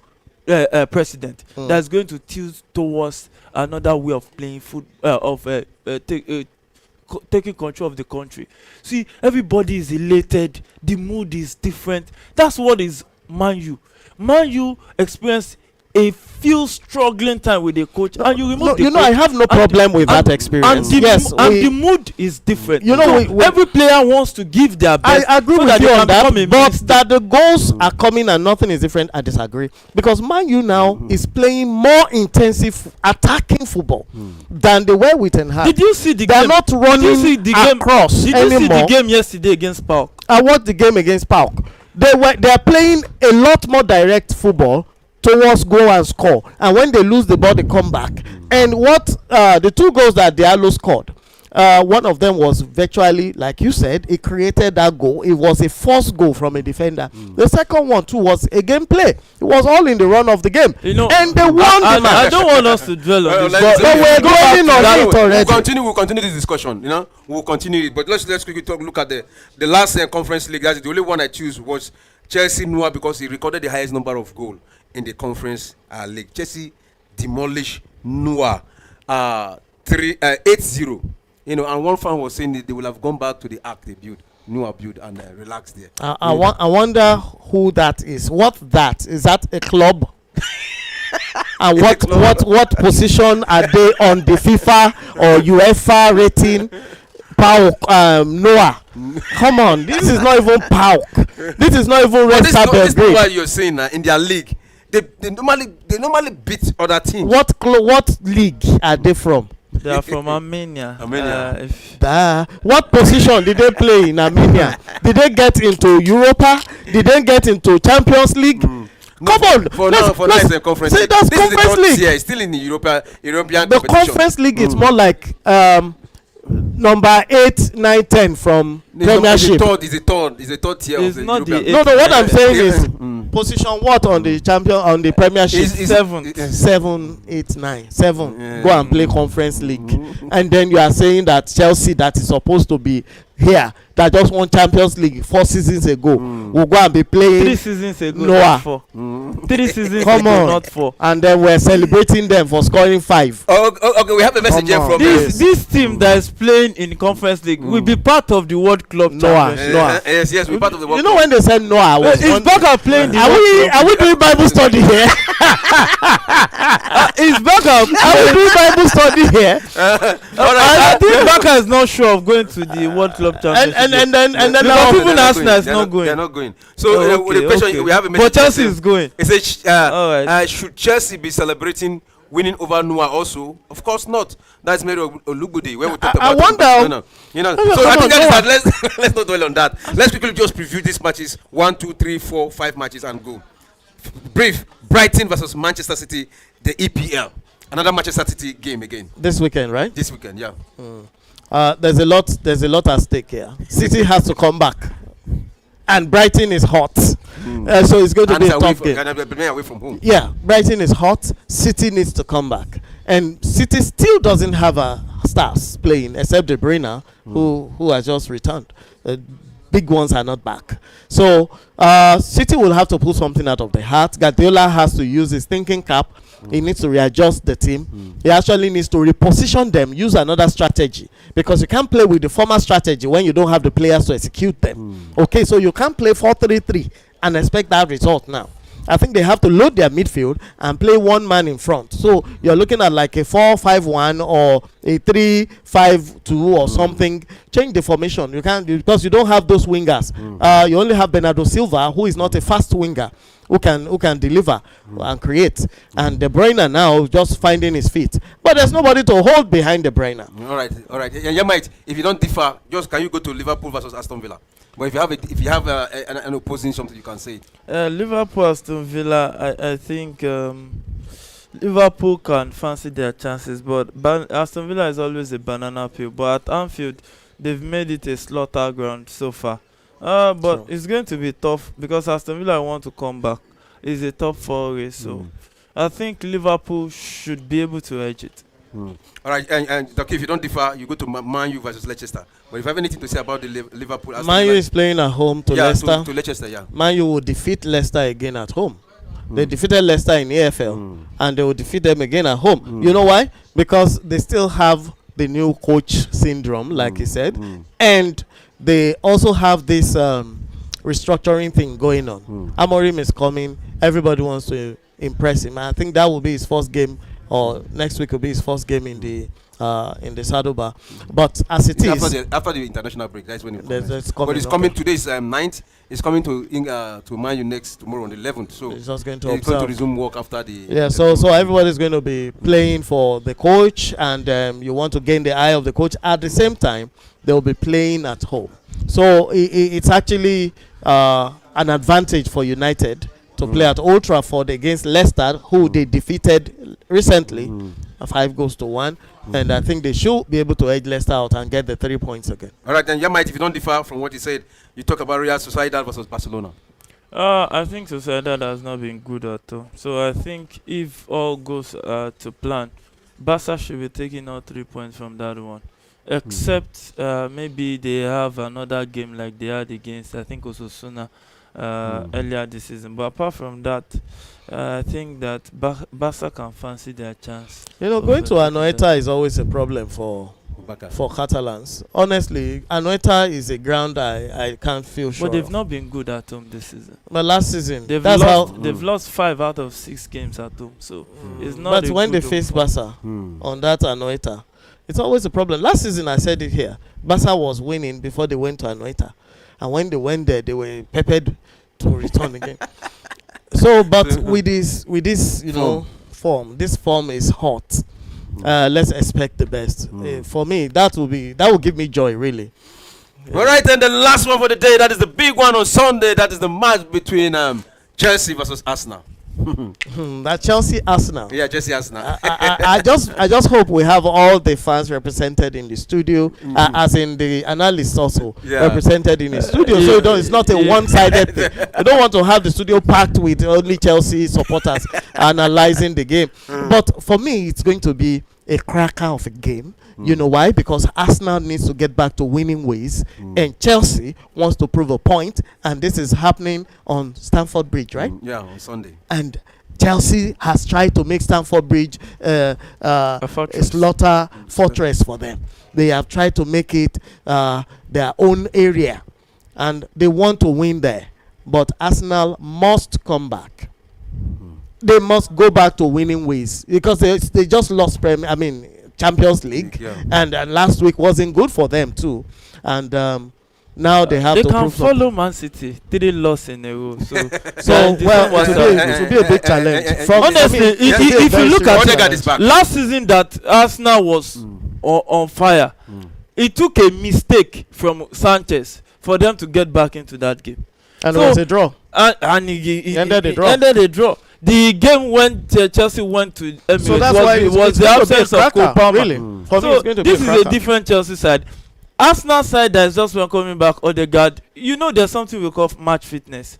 president that's going to tilt towards another way of playing taking control of the country. See, everybody is elated. The mood is different. That's what is Man U. Man U experienced a few struggling time with the coach, and you remove the coach. I have no problem with that experience. The mood is different. Every player wants to give their best. I agree with you on that, but that the goals are coming and nothing is different, I disagree. Because Man U now is playing more intensive attacking football than they were with Ten Hag. Did you see the They're game? not running across anymore. Did you see the game yesterday against PAOK? I watched the game against PAOK. They are playing a lot more direct football towards goal and score, and when they lose the ball they come back. And what the 2 goals that Diallo scored, one of them was virtually, like you said, it created that goal. It was a forced goal from a defender. The second one too was a game play. It was all in the run of the game, and they won the match. I don't want us to dwell on this, but we're going on it already. We'll continue this discussion. We'll continue it. But let's quickly look at the last conference league. That's the only one I choose was Chelsea Noah, because he recorded the highest number of goals in the conference league. Chelsea demolished Noah 8-0. And one fan was saying that they will have gone back to the arc they built, Noah built, and relaxed there. I wonder who that is. What that is? That a club? And what position are they on the FIFA or UEFA rating? PAOK, Noah. Come on, this is not even PAOK. This is not even Red Star Belgrade. This is what you're saying in their league. They normally beat other teams. What league are they from? They are from Armenia. What position did they play in Armenia? Did they get into Europa? Did they get into Champions League? Come on. For now, it's a conference league. That's conference league. Yeah, it's still in the European The conference league is more like number 8, 9, 10 from Premiership. It's a third tier of the European. No, what I'm saying is position what on the Premiership? 7, 8, 9. 7. Go and play conference league, and then you are saying that Chelsea, that is supposed to be here, that just won Champions League 4 seasons ago, will go and be playing 3 seasons ago, Noah. not 4. 3 seasons ago, not 4. And then we're celebrating them for scoring 5. Okay, we have a message here from this team that is playing in conference league will be part of the World Club Championship. Noah. Yes, we're part of the World Club. When they said Noah, is Beckham playing the Are we doing Bible study here? Is Beckham? Are we doing Bible study here? I think Beckham is not sure of going to the World Club Championship. And then now people Arsenal is not going. They're not going. So with the question, we have a message. But Chelsea is going. It says, should Chelsea be celebrating winning over Noah also? Of course not. That's Mary Olugudi, where we talked about. I wonder. So I think that let's not dwell on that. Let's quickly just preview these matches: 1, 2, 3, 4, 5 matches, and go. Brief: Brighton versus Manchester City, the EPL. Another Manchester City game again. This weekend, right? This weekend, yeah. There's a lot at stake here. City has to come back, and Brighton is hot, so it's going to be a tough game. Away from home. Yeah, Brighton is hot. City needs to come back, and City still doesn't have stars playing except De Bruyne, who has just returned. Big ones are not back, so City will have to pull something out of the hat. Guardiola has to use his thinking cap. He needs to readjust the team. He actually needs to reposition them, use another strategy, because you can't play with the former strategy when you don't have the players to execute them. Okay, so you can't play 4-3-3 and expect that result now. I think they have to load their midfield and play one man in front. So you're looking at like a 4-5-1 or a 3-5-2 or something. Change the formation. You can't, because you don't have those wingers. You only have Bernardo Silva, who is not a fast winger, who can deliver and create. And De Bruyne now just finding his feet. But there's nobody to hold behind De Bruyne. All right. Yeah, Mike, if you don't differ, just can you go to Liverpool versus Aston Villa? But if you have an opposing something, you can say it. Liverpool, Aston Villa, I think Liverpool can fancy their chances, but Aston Villa is always a banana peel. But at Anfield, they've made it a slaughter ground so far. But it's going to be tough because Aston Villa want to come back. It's a top 4 race, so I think Liverpool should be able to edge it. All right, and Doc, if you don't differ, you go to Man U versus Leicester. But if you have anything to say about the Liverpool, Man U is playing at home to Leicester. To Leicester, yeah. Man U will defeat Leicester again at home. They defeated Leicester in AFL, and they will defeat them again at home. You know why? Because they still have the new coach syndrome, like he said, and they also have this restructuring thing going on. Amorim is coming. Everybody wants to impress him. I think that will be his first game, or next week will be his first game in the saddle bar. But as it is, after the international break, that's when it's coming. But it's coming. Today is 9th. It's coming to Man U tomorrow on the 11th. So it's just going to it's going to resume work after the. Yeah. So everybody's going to be playing for the coach, and you want to gain the eye of the coach. At the same time, they will be playing at home. So it's actually an advantage for United to play at Old Trafford against Leicester, who they defeated recently, 5-1, and I think they should be able to edge Leicester out and get the 3 points again. All right, then, Yamite, if you don't differ from what you said, you talk about Real Sociedad versus Barcelona. I think Sociedad has not been good at all. So I think if all goes to plan, Barca should be taking all 3 points from that one. Except maybe they have another game like they had against, I think, Osasuna earlier this season. But apart from that, I think that Barca can fancy their chance. You know, going to Anoeta is always a problem for Catalans. Honestly, Anoeta is a ground I can't feel sure. But they've not been good at home this season. But last season, they've lost 5 out of 6 games at home. So it's not. But when they face Barca on that Anoeta, it's always a problem. Last season, I said it here. Barca was winning before they went to Anoeta. And when they went there, they were peppered to return again. So, but with this, form, this form is hot. Let's expect the best. For me, that will give me joy, really. All right, and the last one for the day, that is the big one on Sunday. That is the match between Chelsea versus Arsenal. That Chelsea Arsenal. Yeah, Chelsea Arsenal. I just hope we have all the fans represented in the studio, as in the analysts also represented in the studio. So it's not a one-sided thing. I don't want to have the studio packed with only Chelsea supporters analyzing the game. But for me, it's going to be a cracker of a game. You know why? Because Arsenal needs to get back to winning ways, and Chelsea wants to prove a point, and this is happening on Stamford Bridge, right? Yeah, on Sunday. And Chelsea has tried to make Stamford Bridge a slaughter fortress for them. They have tried to make it their own area, and they want to win there. But Arsenal must come back. They must go back to winning ways, because they just lost Champions League, and last week wasn't good for them too, and now they have to can follow Man City 3 losses in a row. So it will be a big challenge. Honestly, if you look at last season that Arsenal was on fire, it took a mistake from Sanchez for them to get back into that game, and it was a draw, and he ended a draw. The game when Chelsea went to Emirates, so that's why it was the absence of Cole really. So this is a different Chelsea side. Arsenal side that is just when coming back, Odegaard, there's something we call match fitness.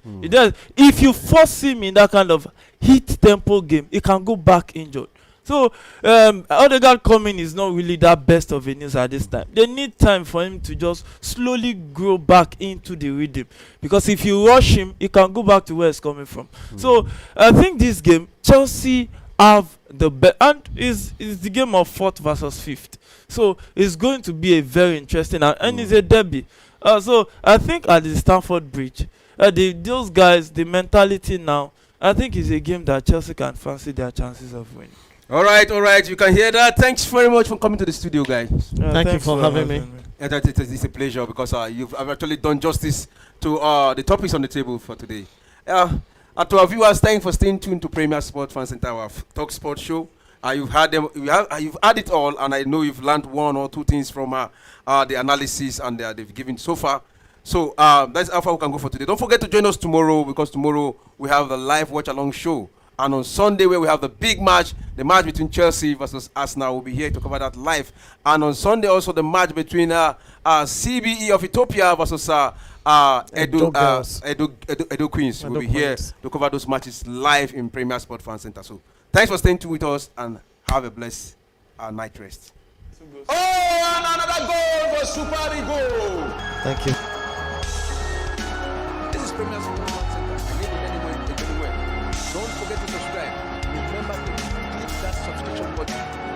If you force him in that kind of heat tempo game, he can go back injured. So Odegaard coming is not really that best of a news at this time. They need time for him to just slowly grow back into the rhythm, because if you rush him, he can go back to where he's coming from. So I think this game, Chelsea have the best, and is the game of 4th versus 5th. So it's going to be a very interesting and it's a derby. So I think at the Stamford Bridge, those guys, the mentality now, I think it's a game that Chelsea can fancy their chances of winning. All right. You can hear that. Thanks very much for coming to the studio, guys. Thank you for having me. It's a pleasure, because you've actually done justice to the topics on the table for today. And to our viewers, thanks for staying tuned to Premier Sport Fan Center, our Talk Sport show. You've had them. You've had it all, and I know you've learned 1 or 2 things from the analysis and they've given so far. So that's how far we can go for today. Don't forget to join us tomorrow, because tomorrow we have the live watch along show. And on Sunday, where we have the big match, the match between Chelsea versus Arsenal, we'll be here to cover that live. And on Sunday, also the match between CBE of Ethiopia versus Edo Queens. We'll be here to cover those matches live in Premier Sport Fan Center. So thanks for staying tuned with us, and have a blessed night rest. Oh, and another goal for Super Eagles. Thank you. This is Premier Sports Center. I need it anywhere. Don't forget to subscribe. Remember to click that subscription button.